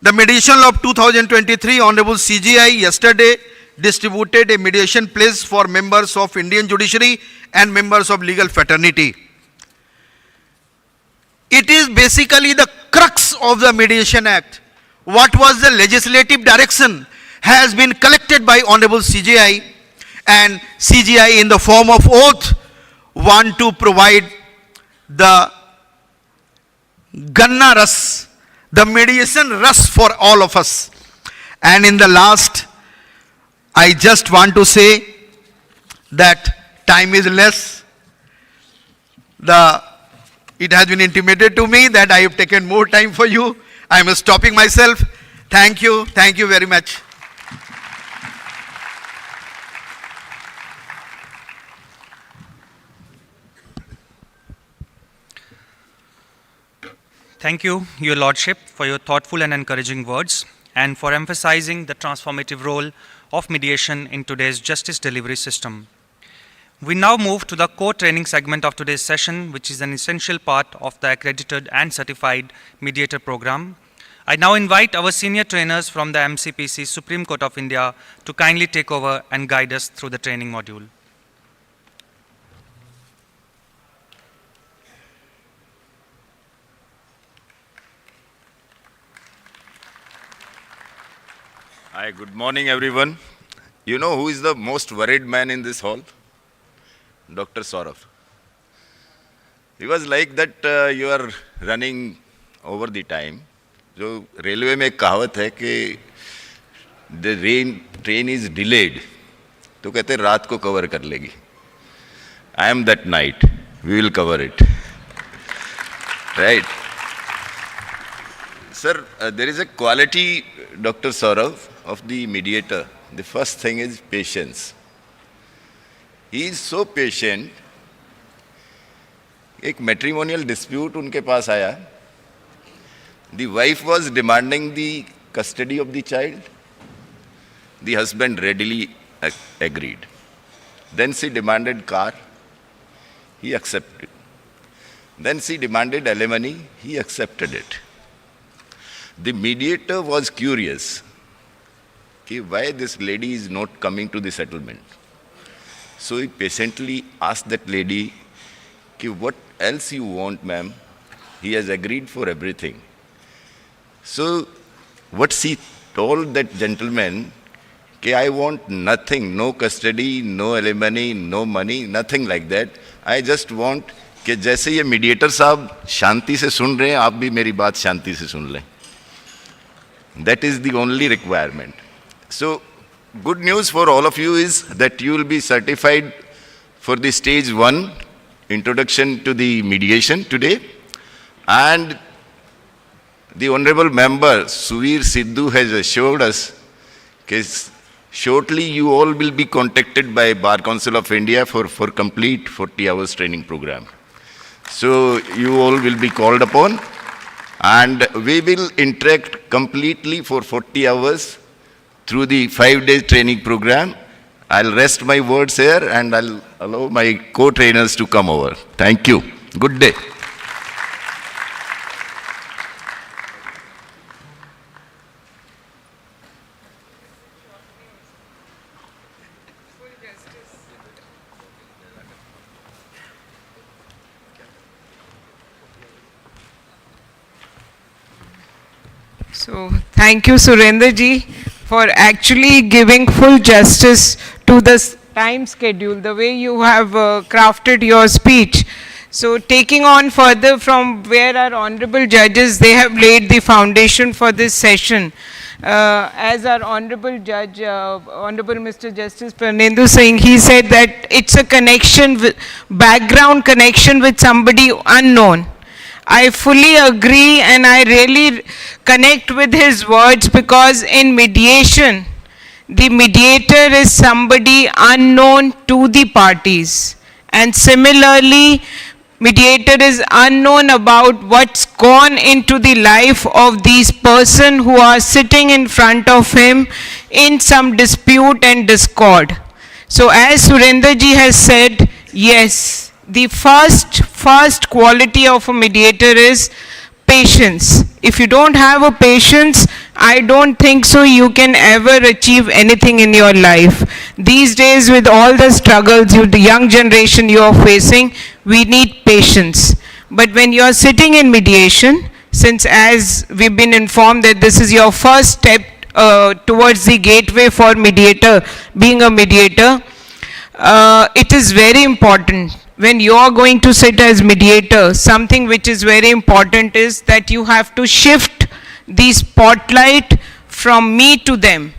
the mediation law of 2023, Honorable CGI yesterday distributed a mediation place for members of Indian judiciary and members of legal fraternity. It is basically the crux of the Mediation Act. What was the legislative direction has been collected by Honorable CGI, and CGI in the form of oath want to provide the Ganna Ras, the mediation Ras for all of us. And in the last, I just want to say that time is less. It has been intimated to me that I have taken more time for you. I am stopping myself. Thank you very much. Thank you, Your Lordship, for your thoughtful and encouraging words and for emphasizing the transformative role of mediation in today's justice delivery system. We now move to the core training segment of today's session, which is an essential part of the accredited and certified mediator program. I now invite our senior trainers from the MCPC Supreme Court of India to kindly take over and guide us through the training module. Hi, good morning, everyone. You know who is the most worried man in this hall? Dr. Saurav. He was like that you are running over the time. जो railway में एक कहावत है कि the train is delayed, तो कहते हैं रात को कवर कर लेगी. I am that night. We will cover it. Right. Sir, there is a quality, Dr. Saurav, of the mediator. The first thing is patience. He is so patient. एक matrimonial dispute उनके पास आया. The wife was demanding the custody of the child. The husband readily agreed. Then she demanded car. He accepted. Then she demanded alimony. He accepted it. The mediator was curious why this lady is not coming to the settlement. So he patiently asked that lady, what else you want, ma'am? He has agreed for everything. So what she told that gentleman, I want nothing, no custody, no alimony, no money, nothing like that. I just want कि जैसे ये mediator साहब शांति से सुन रहे हैं, आप भी मेरी बात शांति से सुन लें. That is the only requirement. So, good news for all of you is that you will be certified for the stage 1, introduction to the mediation today. And the Honorable Member, Suvir Sidhu, has assured us that shortly you all will be contacted by Bar Council of India for complete 40 hours training program. So, you all will be called upon. And we will interact completely for 40 hours through the 5-day training program. I'll rest my words here and I'll allow my co-trainers to come over. Thank you. Good day. So, thank you, Surendra ji, for actually giving full justice to the time schedule, the way you have crafted your speech. So taking on further from where our honorable judges, they have laid the foundation for this session. As our honorable judge, Honorable Mr. Justice Pranendu Singh, he said that it's a connection, background connection with somebody unknown. I fully agree and I really connect with his words, because in mediation, the mediator is somebody unknown to the parties. And similarly, mediator is unknown about what's gone into the life of these person who are sitting in front of him in some dispute and discord. So as Surendra ji has said, yes, the first quality of a mediator is patience. If you don't have a patience, I don't think so you can ever achieve anything in your life. These days, with all the struggles, the young generation you are facing, we need patience. But when you are sitting in mediation, since as we've been informed that this is your first step towards the gateway for mediator, being a mediator, it is very important. When you are going to sit as mediator, something which is very important is that you have to shift the spotlight from me to them.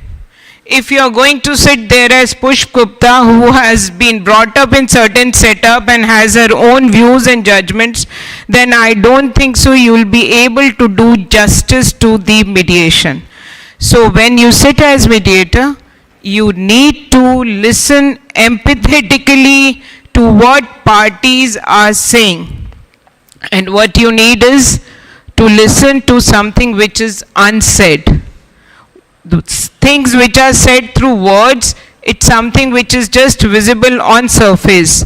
If you are going to sit there as Pushp Gupta, who has been brought up in certain setup and has her own views and judgments, then I don't think so you will be able to do justice to the mediation. So when you sit as mediator, you need to listen empathetically to what parties are saying. And what you need is to listen to something which is unsaid. The things which are said through words, it's something which is just visible on surface.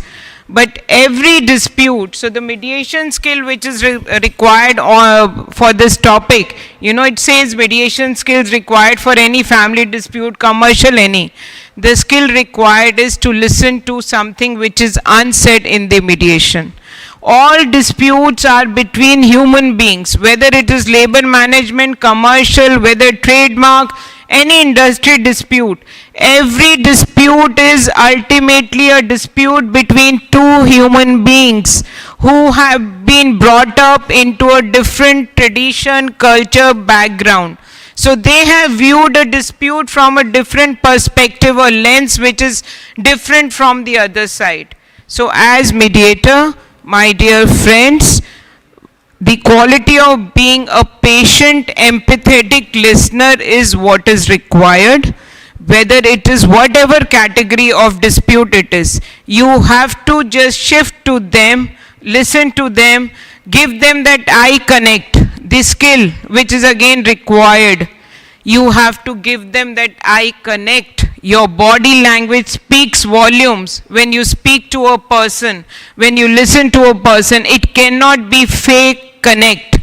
But every dispute, so the mediation skill which is required for this topic, it says mediation skills required for any family dispute, commercial, any. The skill required is to listen to something which is unsaid in the mediation. All disputes are between human beings, whether it is labor management, commercial, whether trademark, any industry dispute. Every dispute is ultimately a dispute between two human beings who have been brought up into a different tradition, culture, background. So they have viewed a dispute from a different perspective or lens which is different from the other side. So as mediator, my dear friends, the quality of being a patient, empathetic listener is what is required, whether it is whatever category of dispute it is. You have to just shift to them, listen to them, give them that eye connect, the skill which is again required. You have to give them that eye connect. Your body language speaks volumes when you speak to a person, when you listen to a person. It cannot be fake connect.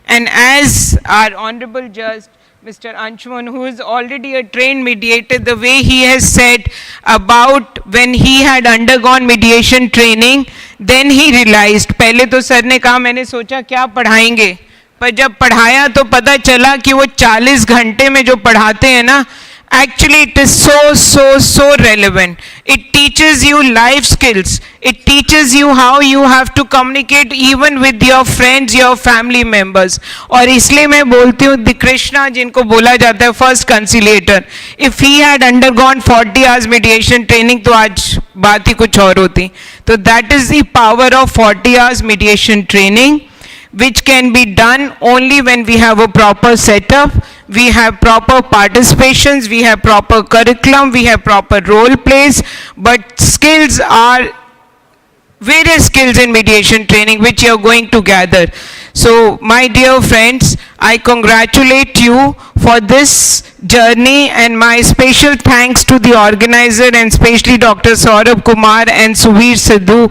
And as our Honorable Judge, Mr. Anshuman, who is already a trained mediator, the way he has said about when he had undergone mediation training, then he realized, पहले तो sir ने कहा, मैंने सोचा क्या पढ़ाएंगे, पर जब पढ़ाया तो पता चला कि वो 40 घंटे में जो पढ़ाते हैं ना, actually it is so relevant. It teaches you life skills. It teaches you how you have to communicate even with your friends, your family members. और इसलिए मैं बोलती हूँ द कृष्णा जिनको बोला जाता है first कंसिलेटर, if he had undergone 40 hours mediation training तो आज बात ही कुछ और होती. तो that is the power of 40 hours mediation training, which can be done only when we have a proper setup, we have proper participations, we have proper curriculum, we have proper role plays, but skills are various skills in mediation training which you are going to gather. So my dear friends, I congratulate you for this journey, and my special thanks to the organizer and especially Dr. Saurabh Kumar and Suvir Sidhu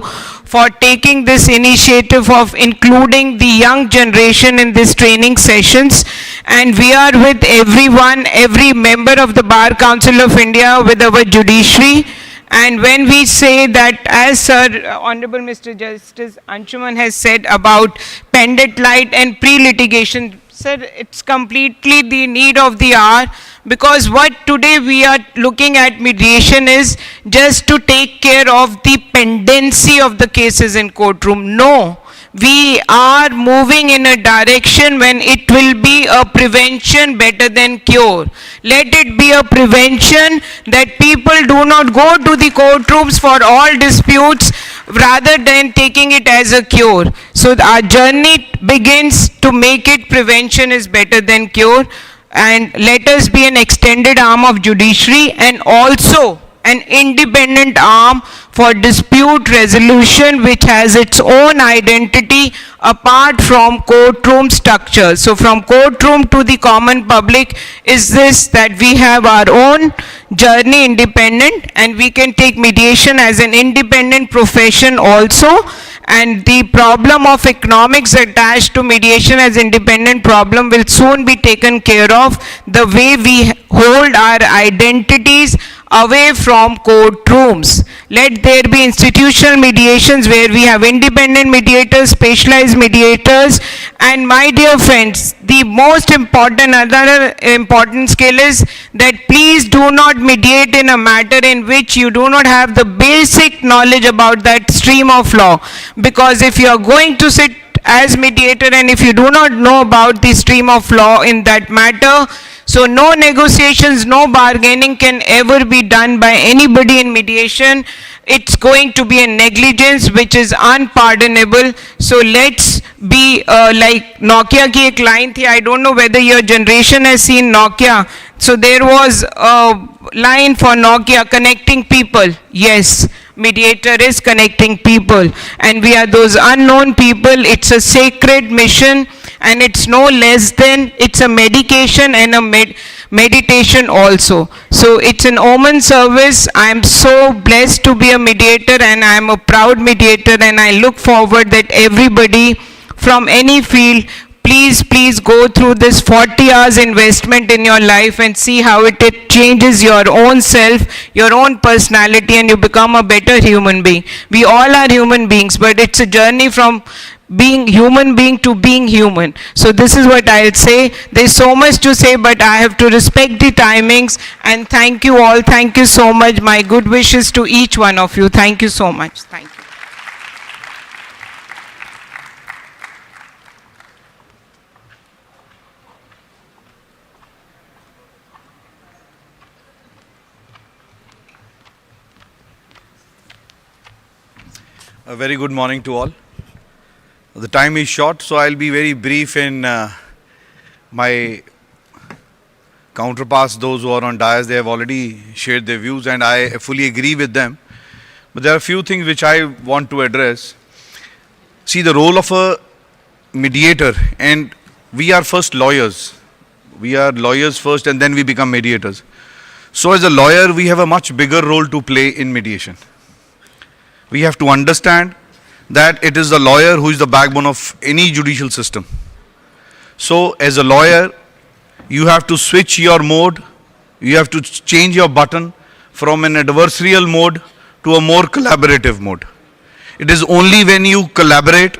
for taking this initiative of including the young generation in these training sessions. And we are with everyone, every member of the Bar Council of India, with our judiciary. And when we say that, as Sir Honorable Mr. Justice Anshuman has said about pendant light and pre-litigation, sir, it's completely the need of the hour, because what today we are looking at mediation is just to take care of the pendency of the cases in courtroom. No. We are moving in a direction when it will be a prevention better than cure. Let it be a prevention that people do not go to the courtrooms for all disputes rather than taking it as a cure. So our journey begins to make it prevention is better than cure, and let us be an extended arm of judiciary and also an independent arm for dispute resolution which has its own identity apart from courtroom structure. So from courtroom to the common public is this, that we have our own journey independent, and we can take mediation as an independent profession also, and the problem of economics attached to mediation as independent problem will soon be taken care of the way we hold our identities away from courtrooms. Let there be institutional mediations where we have independent mediators, specialized mediators, and my dear friends, the most important, another important skill is that please do not mediate in a matter in which you do not have the basic knowledge about that stream of law, because if you are going to sit as mediator and if you do not know about the stream of law in that matter, so no negotiations, no bargaining can ever be done by anybody in mediation. It's going to be a negligence which is unpardonable. So let's be like Nokia ki ek line thi. I don't know whether your generation has seen Nokia. So there was a line for Nokia, connecting people. Yes, mediator is connecting people. And we are those unknown people. It's a sacred mission. And it's no less than, it's a medication and a meditation also. So it's an omen service. I am so blessed to be a mediator, and I am a proud mediator, and I look forward that everybody from any field, please go through this 40 hours investment in your life and see how it changes your own self, your own personality, and you become a better human being. We all are human beings, but it's a journey from being human being to being human. So this is what I'll say. There's so much to say, but I have to respect the timings, and thank you all. Thank you so much. My good wishes to each one of you. Thank you so much. Thank you. A very good morning to all. The time is short, so I'll be very brief in my counterparts. Those who are on dais, they have already shared their views, and I fully agree with them. But there are a few things which I want to address. See, the role of a mediator, and we are first lawyers. We are lawyers first, and then we become mediators. So as a lawyer, we have a much bigger role to play in mediation. We have to understand that it is the lawyer who is the backbone of any judicial system. So as a lawyer, you have to switch your mode, you have to change your button from an adversarial mode to a more collaborative mode. It is only when you collaborate,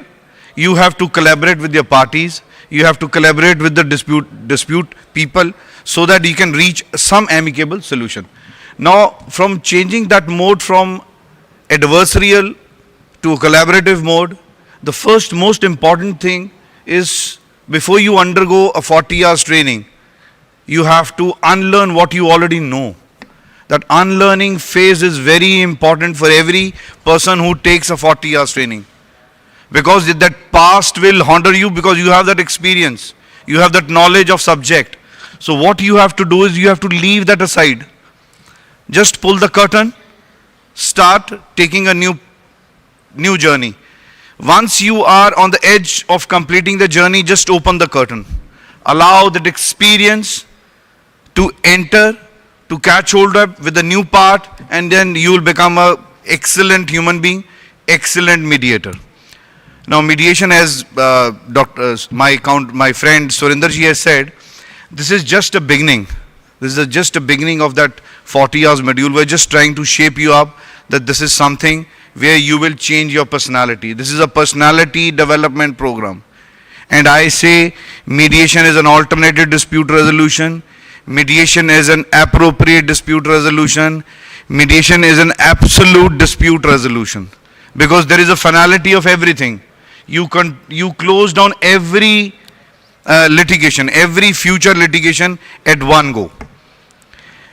you have to collaborate with your parties, you have to collaborate with the dispute people, so that you can reach some amicable solution. Now, from changing that mode from adversarial to a collaborative mode, the first most important thing is, before you undergo a 40 hours training, you have to unlearn what you already know. That unlearning phase is very important for every person who takes a 40 hours training. Because that past will haunt you, because you have that experience, you have that knowledge of subject. So what you have to do is you have to leave that aside. Just pull the curtain, start taking a new journey. Once you are on the edge of completing the journey, just open the curtain. Allow that experience to enter, to catch hold up with the new part, and then you will become an excellent human being, excellent mediator. Now, mediation, as my friend Surendraji has said, this is just a beginning. This is just a beginning of that 40 hours module. We're just trying to shape you up that this is something where you will change your personality. This is a personality development program. And I say mediation is an alternative dispute resolution. mediation is an appropriate dispute resolution, mediation is an absolute dispute resolution, because there is a finality of everything. You close down every litigation, every future litigation at one go.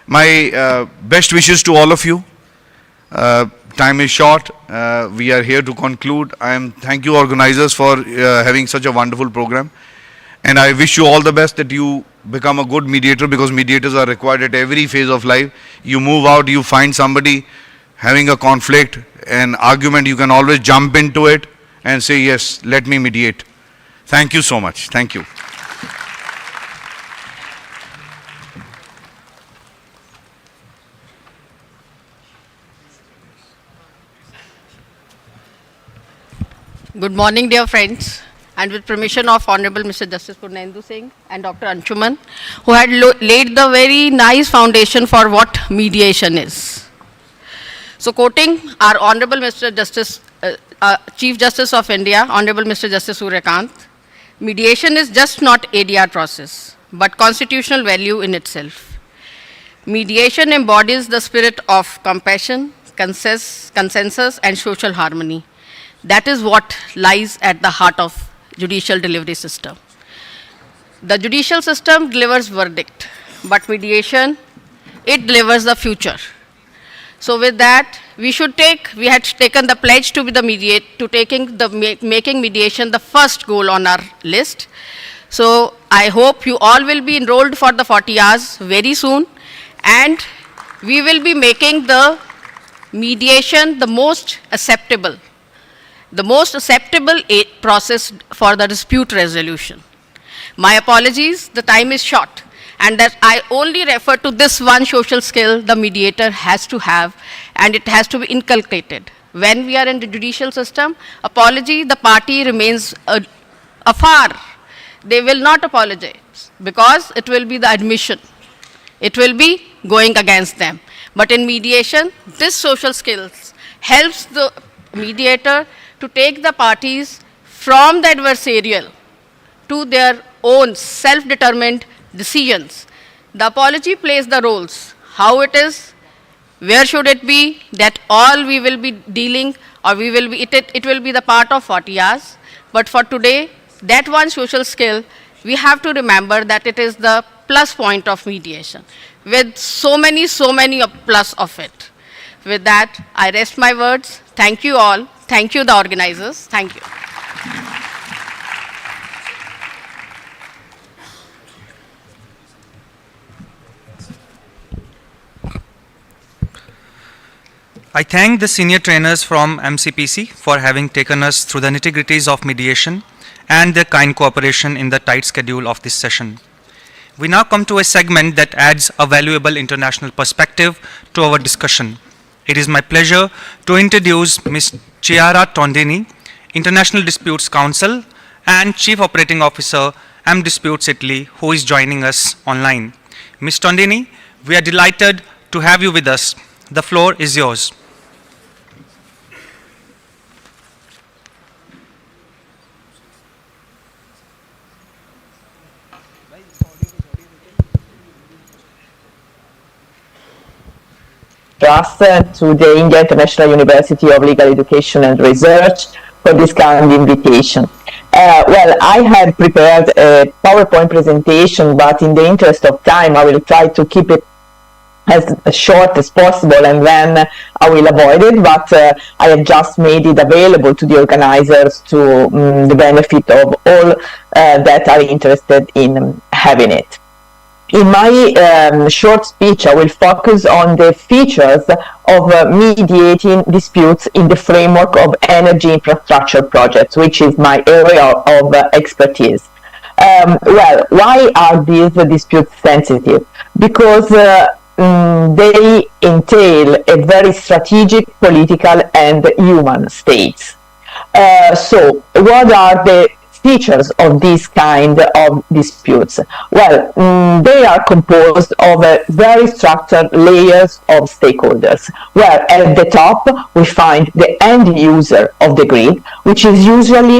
My best wishes to all of you. Time is short. We are here to conclude. Thank you organizers for having such a wonderful program. And I wish you all the best, that you become a good mediator, because mediators are required at every phase of life. You move out, you find somebody having a conflict, an argument, you can always jump into it and say, yes, let me mediate. Thank you so much. Thank you. Good morning, dear friends, and with permission of Honorable Mr. Justice Purnendu Singh and Dr. Anshuman, who had laid the very nice foundation for what mediation is. So, quoting our Honorable Mr. Justice, Chief Justice of India, Honorable Mr. Justice Suryakant, mediation is just not ADR process, but constitutional value in itself. Mediation embodies the spirit of compassion, consensus, and social harmony. That is what lies at the heart of judicial delivery system. The judicial system delivers verdict, but mediation, it delivers the future. So with that, we had taken the pledge to be making mediation the first goal on our list. So I hope you all will be enrolled for the 40 hours very soon, and we will be making the mediation the most acceptable process for the dispute resolution. My apologies, the time is short, and that I only refer to this one social skill the mediator has to have, and it has to be inculcated. When we are in the judicial system, the party remains afar. They will not apologize, because it will be the admission. It will be going against them. But in mediation, this social skills helps the mediator to take the parties from the adversarial to their own self-determined decisions. The apology plays the roles. How it is, where should it be, that all we will be dealing, or it will be the part of 40 hours. But for today, that one social skill, we have to remember that it is the plus point of mediation, with so many plus of it. With that, I rest my words. Thank you all. Thank you, the organizers. Thank you. I thank the senior trainers from MCPC for having taken us through the nitty-gritties of mediation and their kind cooperation in the tight schedule of this session. We now come to a segment that adds a valuable international perspective to our discussion. It is my pleasure to introduce Ms. Chiara Tondini, International Disputes Counsel and Chief Operating Officer, M Disputes Italy, who is joining us online. Ms. Tondini, we are delighted to have you with us. The floor is yours. Trust to the India International University of Legal Education and Research for this kind invitation. Well, I had prepared a PowerPoint presentation, but in the interest of time, I will try to keep it as short as possible, and then I will avoid it, but I have just made it available to the organizers to the benefit of all that are interested in having it. In my short speech, I will focus on the features of mediating disputes in the framework of energy infrastructure projects, which is my area of expertise. Well, why are these disputes sensitive? Because they entail a very strategic, political, and human stakes. So, what are the features of this kind of disputes? Well, they are composed of very structured layers of stakeholders, where at the top we find the end user of the grid, which is usually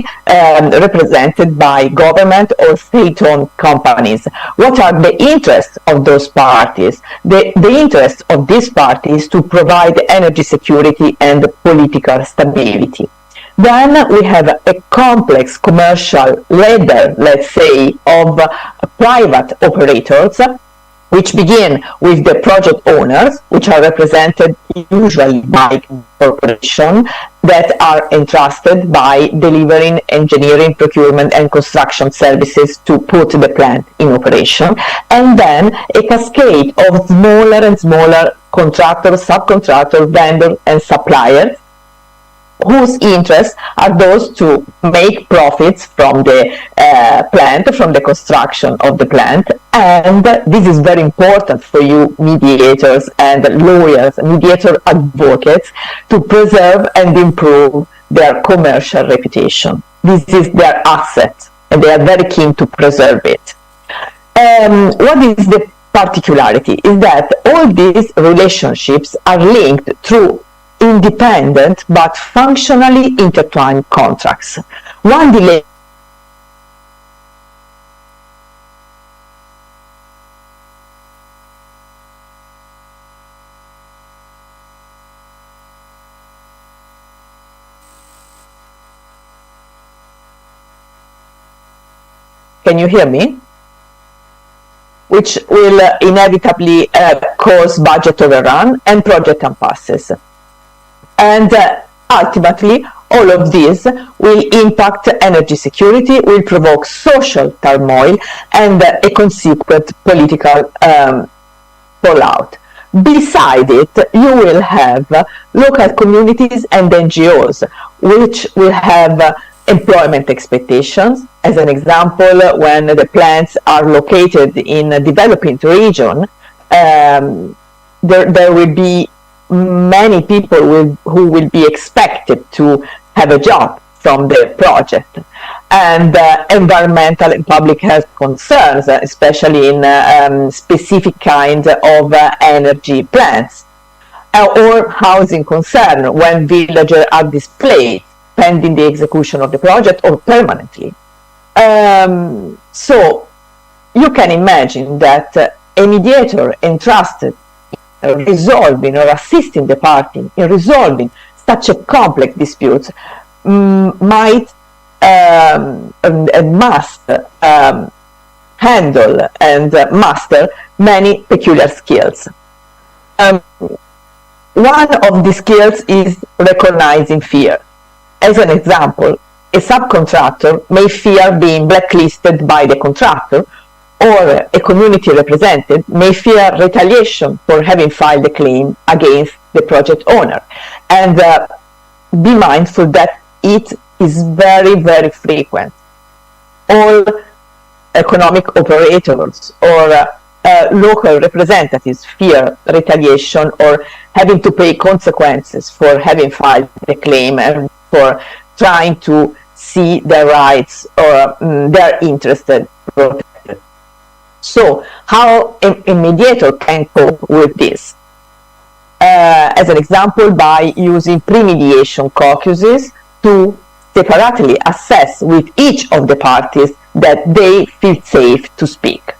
represented by government or state-owned companies. What are the interests of those parties? The interest of these parties to provide energy security and political stability. Then we have a complex commercial ladder, let's say, of private operators, which begin with the project owners, which are represented usually by corporations that are entrusted by delivering engineering, procurement, and construction services to put the plant in operation, and then a cascade of smaller and smaller contractors, subcontractors, vendors, and suppliers, whose interests are those to make profits from the plant, from the construction of the plant. And this is very important for you mediators and lawyers, mediator advocates, to preserve and improve their commercial reputation. This is their asset, and they are very keen to preserve it. What is the particularity? Is that all these relationships are linked through independent but functionally intertwined contracts. One delay Can you hear me? Which will inevitably cause budget overrun and project impasses. And ultimately, all of these will impact energy security, will provoke social turmoil, and a consequent political fallout. Beside it, you will have local communities and NGOs, which will have employment expectations. As an example, when the plants are located in a developing region, there will be many people who will be expected to have a job from the project. And environmental and public health concerns, especially in specific kinds of energy plants, or housing concern when villagers are displaced pending the execution of the project or permanently. So you can imagine that a mediator entrusted in resolving or assisting the party in resolving such a complex dispute might and must handle and master many peculiar skills. One of the skills is recognizing fear. As an example, a subcontractor may fear being blacklisted by the contractor, or a community representative may fear retaliation for having filed a claim against the project owner. And be mindful that it is very, very frequent. All economic operators or local representatives fear retaliation or having to pay consequences for having filed the claim and for trying to see their rights or their interests protected. So how a mediator can cope with this? As an example, by using pre-mediation caucuses to separately assess with each of the parties that they feel safe to speak.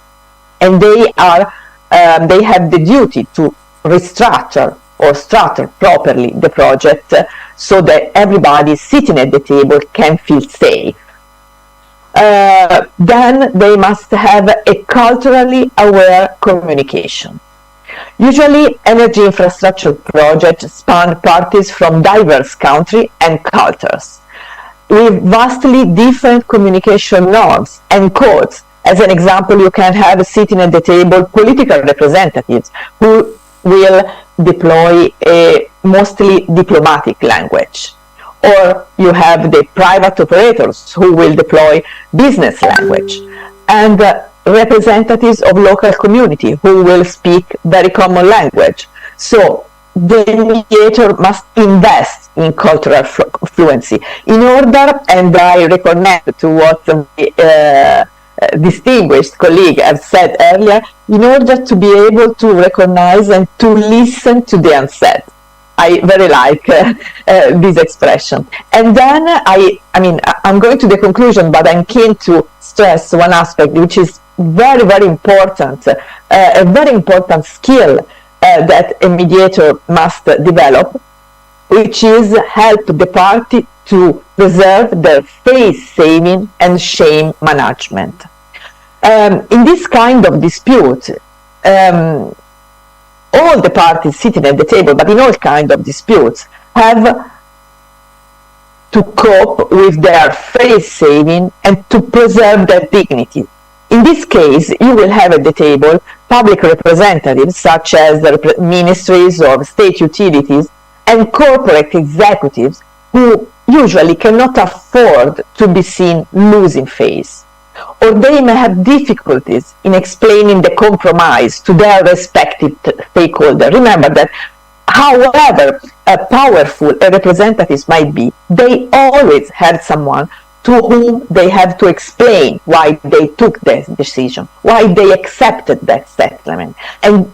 And they have the duty to restructure or structure properly the project so that everybody sitting at the table can feel safe. Then they must have a culturally aware communication. Usually, energy infrastructure projects span parties from diverse countries and cultures, with vastly different communication norms and codes. As an example, you can have sitting at the table political representatives who will deploy a mostly diplomatic language. Or you have the private operators who will deploy business language. And representatives of local community who will speak very common language. So the mediator must invest in cultural fluency. In order, and I reconnect to what the distinguished colleague have said earlier, in order to be able to recognize and to listen to the unsaid. I very like this expression. And then I'm going to the conclusion, but I'm keen to stress one aspect which is very, very important, a very important skill that a mediator must develop, which is help the party to preserve their face-saving and shame management. In this kind of dispute, all the parties sitting at the table, but in all kinds of disputes, have to cope with their face-saving and to preserve their dignity. In this case, you will have at the table public representatives such as the ministries or state utilities and corporate executives who usually cannot afford to be seen losing face. Or they may have difficulties in explaining the compromise to their respective stakeholder. Remember that however powerful a representatives might be, they always have someone to whom they have to explain why they took this decision, why they accepted that settlement. And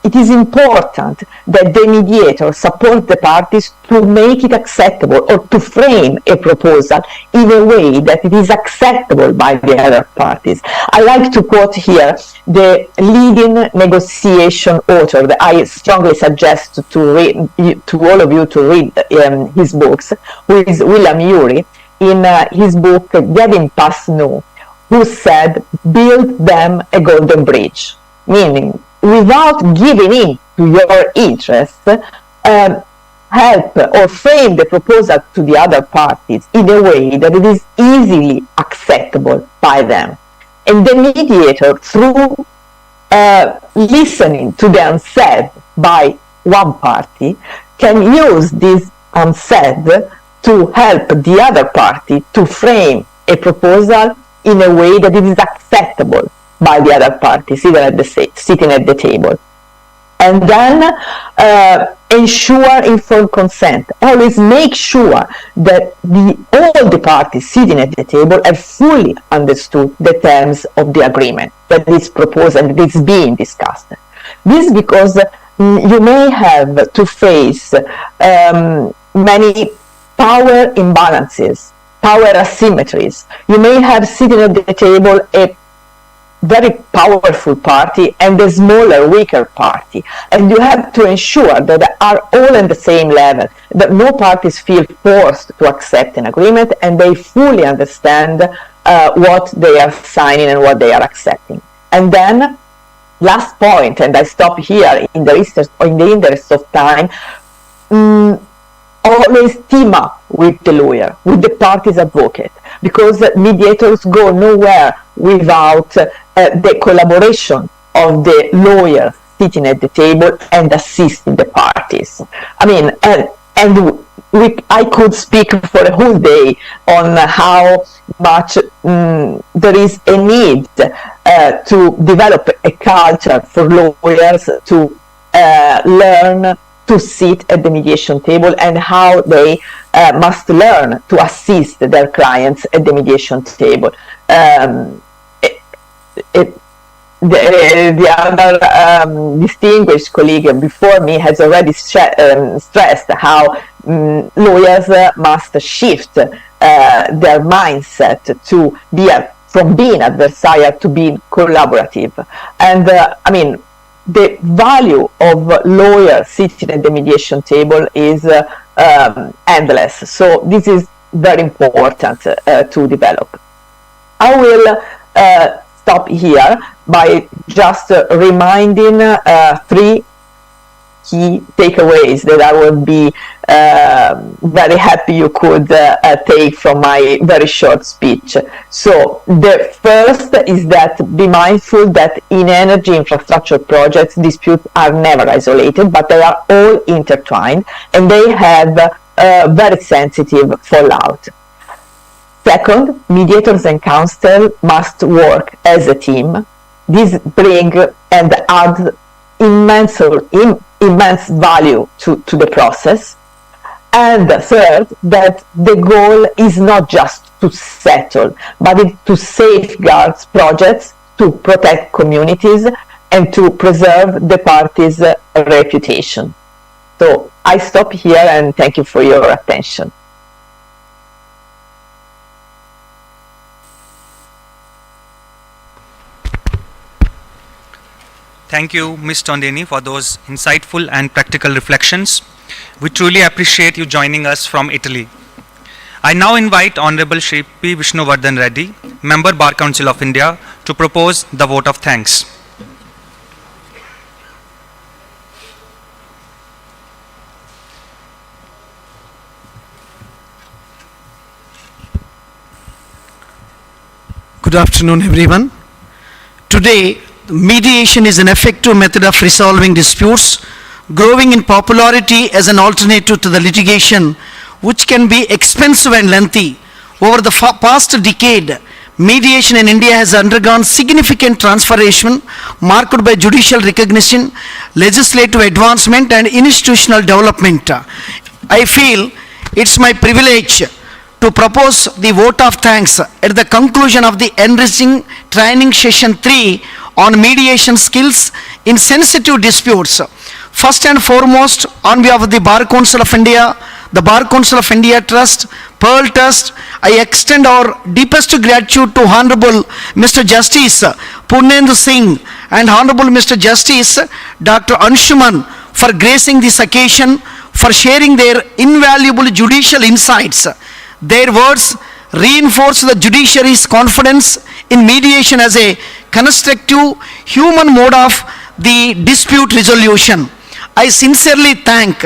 it is important that the mediator support the parties to make it acceptable or to frame a proposal in a way that it is acceptable by the other parties. I like to quote here the leading negotiation author that I strongly suggest to all of you to read his books, who is William Ury, in his book Getting Past No, who said, build them a golden bridge, meaning without giving in to your interests, help or frame the proposal to the other parties in a way that it is easily acceptable by them. And the mediator, through listening to the unsaid by one party, can use this unsaid to help the other party to frame a proposal in a way that it is acceptable by the other party sitting at the table. And then ensure informed consent. Always make sure that all the parties sitting at the table have fully understood the terms of the agreement that is proposed and that is being discussed. This because you may have to face many power imbalances, power asymmetries. You may have sitting at the table a very powerful party and a smaller, weaker party. And you have to ensure that they are all on the same level, that no parties feel forced to accept an agreement and they fully understand what they are signing and what they are accepting. And then, last point, and I stop here in the interest of time, always team up with the lawyer, with the party's advocate, because mediators go nowhere without the collaboration of the lawyer sitting at the table and assisting the parties. I mean, I could speak for a whole day on how much there is a need to develop a culture for lawyers to learn to sit at the mediation table and how they must learn to assist their clients at the mediation table. The other distinguished colleague before me has already stressed how lawyers must shift their mindset to be from being adversarial to being collaborative. And I mean, the value of lawyers sitting at the mediation table is endless. So this is very important to develop. I will stop here by just reminding three key takeaways that I would be very happy you could take from my very short speech. So the first is that be mindful that in energy infrastructure projects, disputes are never isolated, but they are all intertwined and they have very sensitive fallout. Second, mediators and counsel must work as a team. This brings and adds immense value to the process. And third, that the goal is not just to settle, but to safeguard projects, to protect communities, and to preserve the party's reputation. So I stop here and thank you for your attention. Thank you, Ms. Tondeni, for those insightful and practical reflections. We truly appreciate you joining us from Italy. I now invite Honorable Shri P. Vishnuvardhan Reddy, Member Bar Council of India, to propose the vote of thanks. Good afternoon, everyone. Today, mediation is an effective method of resolving disputes, growing in popularity as an alternative to the litigation, which can be expensive and lengthy. Over the past decade, mediation in India has undergone significant transformation marked by judicial recognition, legislative advancement, and institutional development. I feel it's my privilege to propose the vote of thanks at the conclusion of the enriching training session 3 on mediation skills in sensitive disputes. First and foremost, on behalf of the Bar Council of India, the Bar Council of India Trust, Pearl Trust, I extend our deepest gratitude to Honorable Mr. Justice Purnendu Singh and Honorable Mr. Justice Dr. Anshuman for gracing this occasion, for sharing their invaluable judicial insights. Their words reinforce the judiciary's confidence in mediation as a constructive human mode of the dispute resolution. I sincerely thank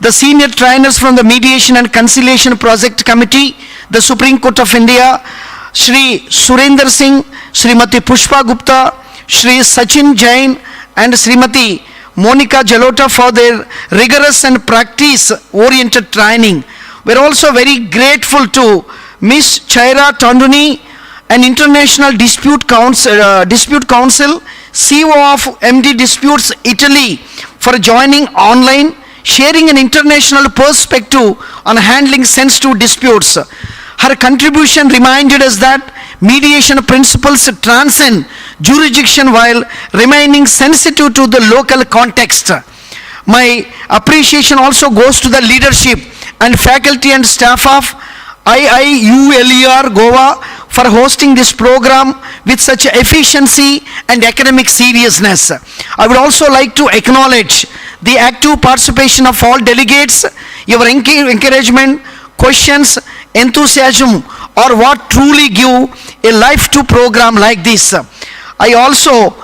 the senior trainers from the Mediation and Conciliation Project Committee, the Supreme Court of India, Shri Surinder Singh, Srimati Pushpa Gupta, Shri Sachin Jain, and Srimati Monica Jalota for their rigorous and practice-oriented training. We are also very grateful to Ms. Chaira Tonduni, an International Dispute Council, CEO of MD Disputes Italy, for joining online, sharing an international perspective on handling sensitive disputes. Her contribution reminded us that mediation principles transcend jurisdiction while remaining sensitive to the local context. My appreciation also goes to the leadership and faculty and staff of IIULER Goa for hosting this program with such efficiency and academic seriousness. I would also like to acknowledge the active participation of all delegates. Your encouragement, questions, enthusiasm are what truly give a life to program like this. I also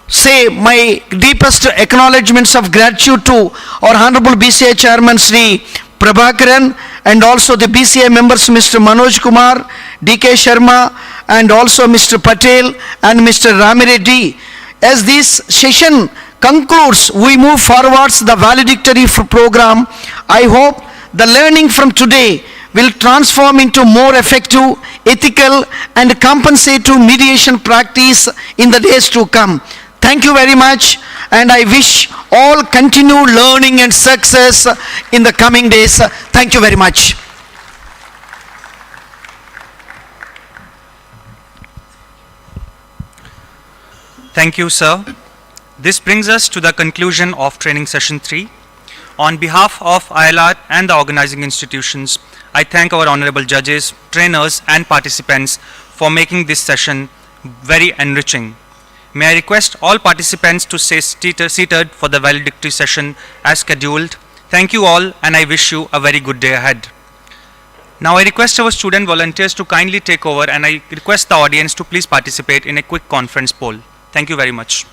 say my deepest acknowledgements of gratitude to our Honorable BCI Chairman Sri Prabhakaran, and also the BCI members Mr. Manoj Kumar, DK Sharma, and also Mr. Patel and Mr. Ramireddy. As this session concludes, we move forwards the valedictory program. I hope the learning from today will transform into more effective, ethical, and compensative mediation practice in the days to come. Thank you very much, and I wish all continued learning and success in the coming days. Thank you very much. Thank you, sir. This brings us to the conclusion of training session 3. On behalf of ILR and the organizing institutions, I thank our honorable judges, trainers, and participants for making this session very enriching. May I request all participants to stay seated for the valedictory session as scheduled. Thank you all, and I wish you a very good day ahead. Now I request our student volunteers to kindly take over, and I request the audience to please participate in a quick conference poll. Thank you very much.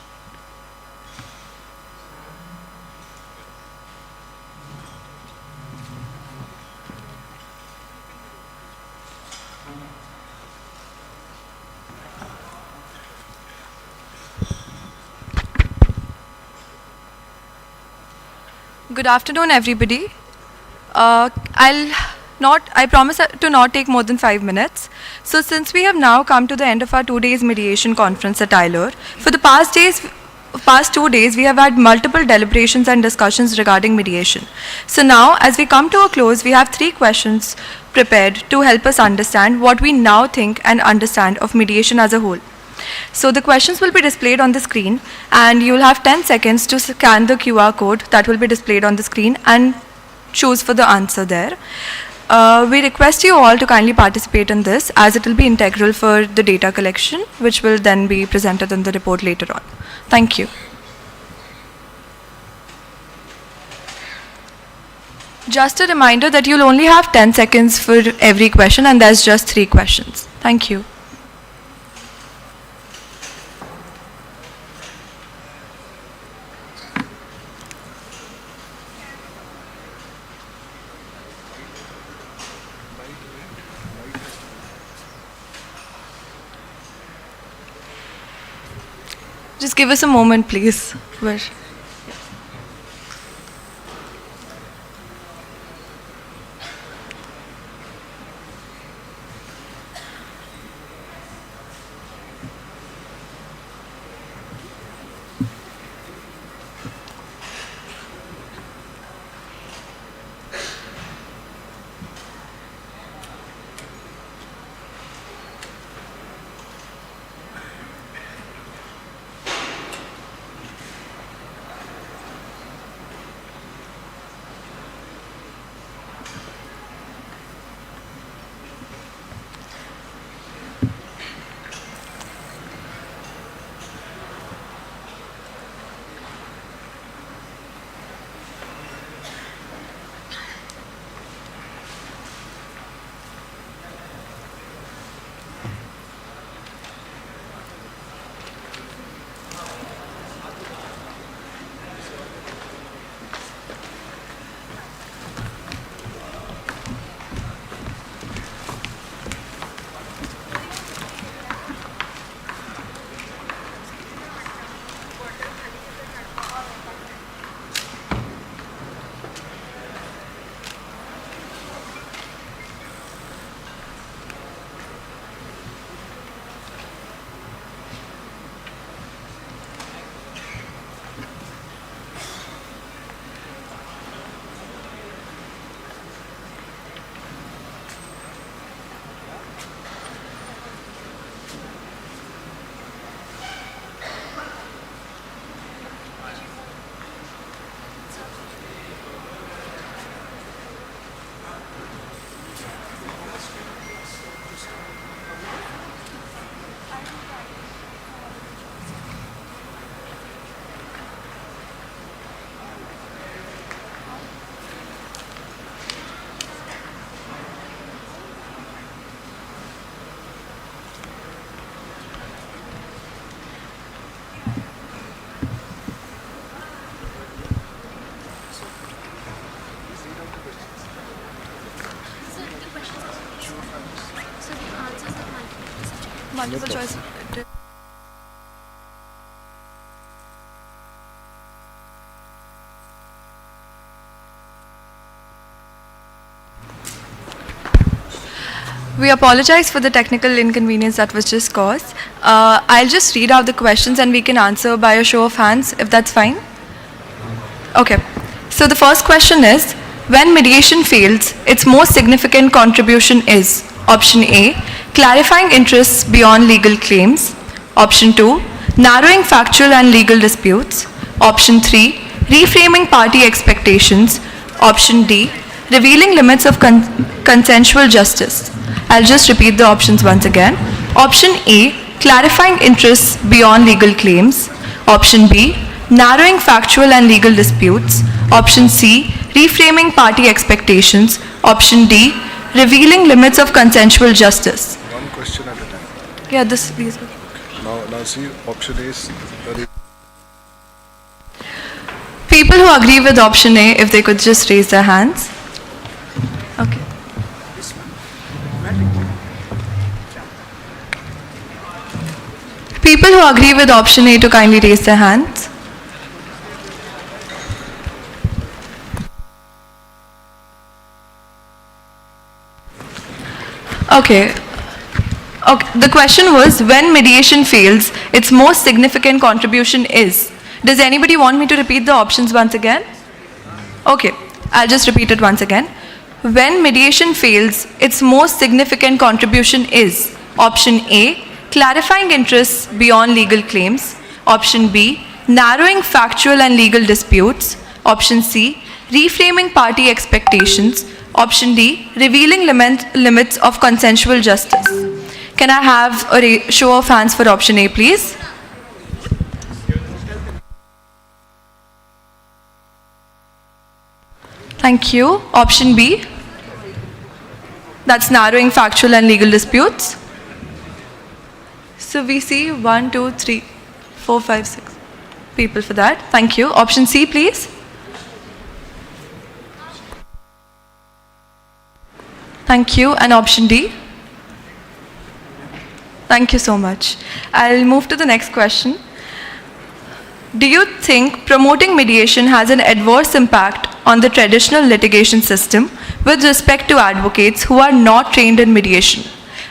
Good afternoon, everybody. I promise to not take more than 5 minutes. So since we have now come to the end of our 2 days mediation conference at ILR, for the past days, past 2 days, we have had multiple deliberations and discussions regarding mediation. So now, as we come to a close, we have 3 questions prepared to help us understand what we now think and understand of mediation as a whole. So the questions will be displayed on the screen, and you will have 10 seconds to scan the QR code that will be displayed on the screen and choose for the answer there. We request you all to kindly participate in this, as it will be integral for the data collection, which will then be presented in the report later on. Thank you. Just a reminder that you'll only have 10 seconds for every question, and there's just 3 questions. Thank you. Just give us a moment, please. Multiple choice. We apologize for the technical inconvenience that was just caused. I'll just read out the questions and we can answer by a show of hands, if that's fine. Okay. So the first question is, when mediation fails, its most significant contribution is option A, clarifying interests beyond legal claims. Option 2, narrowing factual and legal disputes. Option 3, reframing party expectations. Option D, revealing limits of consensual justice. I'll just repeat the options once again. Option A, clarifying interests beyond legal claims. Option B, narrowing factual and legal disputes. Option C, reframing party expectations. Option D, revealing limits of consensual justice. One question at a time. Yeah, this please. Now see, option A is People who agree with option A, if they could just raise their hands. Okay. People who agree with option A to kindly raise their hands. Okay. Okay. The question was, when mediation fails, its most significant contribution is. Does anybody want me to repeat the options once again? Okay, I'll just repeat it once again. When mediation fails, its most significant contribution is option A, clarifying interests beyond legal claims, option B, narrowing factual and legal disputes, option C, reframing party expectations, option D, revealing limits of consensual justice. Can I have a show of hands for option A, please? Thank you. Option B, that's narrowing factual and legal disputes. So we see 1, 2, 3, 4, 5, 6 people for that. Thank you. Option C, please. Thank you. And option D? Thank you so much. I'll move to the next question. Do you think promoting mediation has an adverse impact on the traditional litigation system with respect to advocates who are not trained in mediation?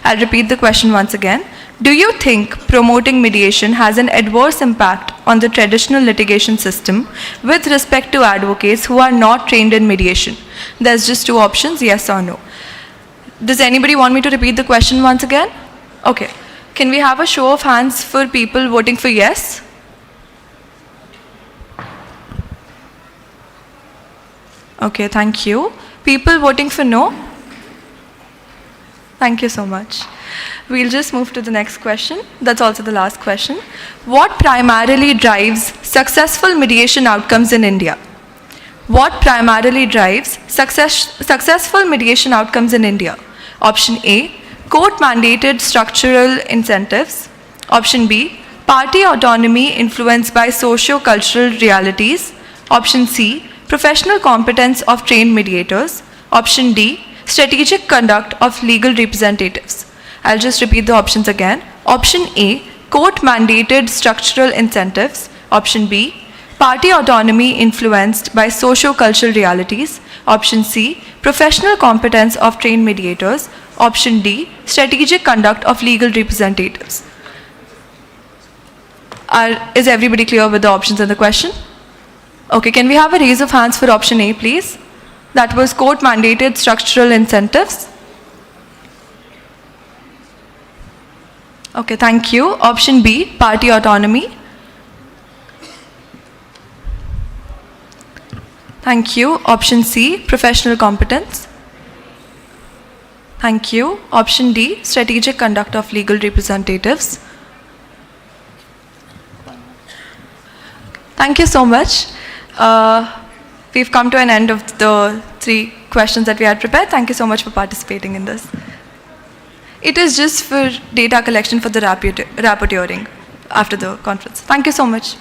I'll repeat the question once again. Do you think promoting mediation has an adverse impact on the traditional litigation system with respect to advocates who are not trained in mediation? There's just two options, yes or no. Does anybody want me to repeat the question once again? Okay. Can we have a show of hands for people voting for yes? Okay, thank you. People voting for no? Thank you so much. We'll just move to the next question. That's also the last question. What primarily drives successful mediation outcomes in India? What primarily drives successful mediation outcomes in India? Option A, court-mandated structural incentives. Option B, party autonomy influenced by socio-cultural realities. Option C, professional competence of trained mediators. Option D, strategic conduct of legal representatives. I'll just repeat the options again. Option A, court-mandated structural incentives. Option B, party autonomy influenced by socio-cultural realities. Option C, professional competence of trained mediators. Option D, strategic conduct of legal representatives. Is everybody clear with the options in the question? Okay, can we have a raise of hands for option A, please? That was court-mandated structural incentives. Okay, thank you. Option B, party autonomy. Thank you. Option C, professional competence. Thank you. Option D, strategic conduct of legal representatives. Thank you so much. We've come to an end of the 3 questions that we had prepared. Thank you so much for participating in this. It is just for data collection for the rapporteuring after the conference. Thank you so much.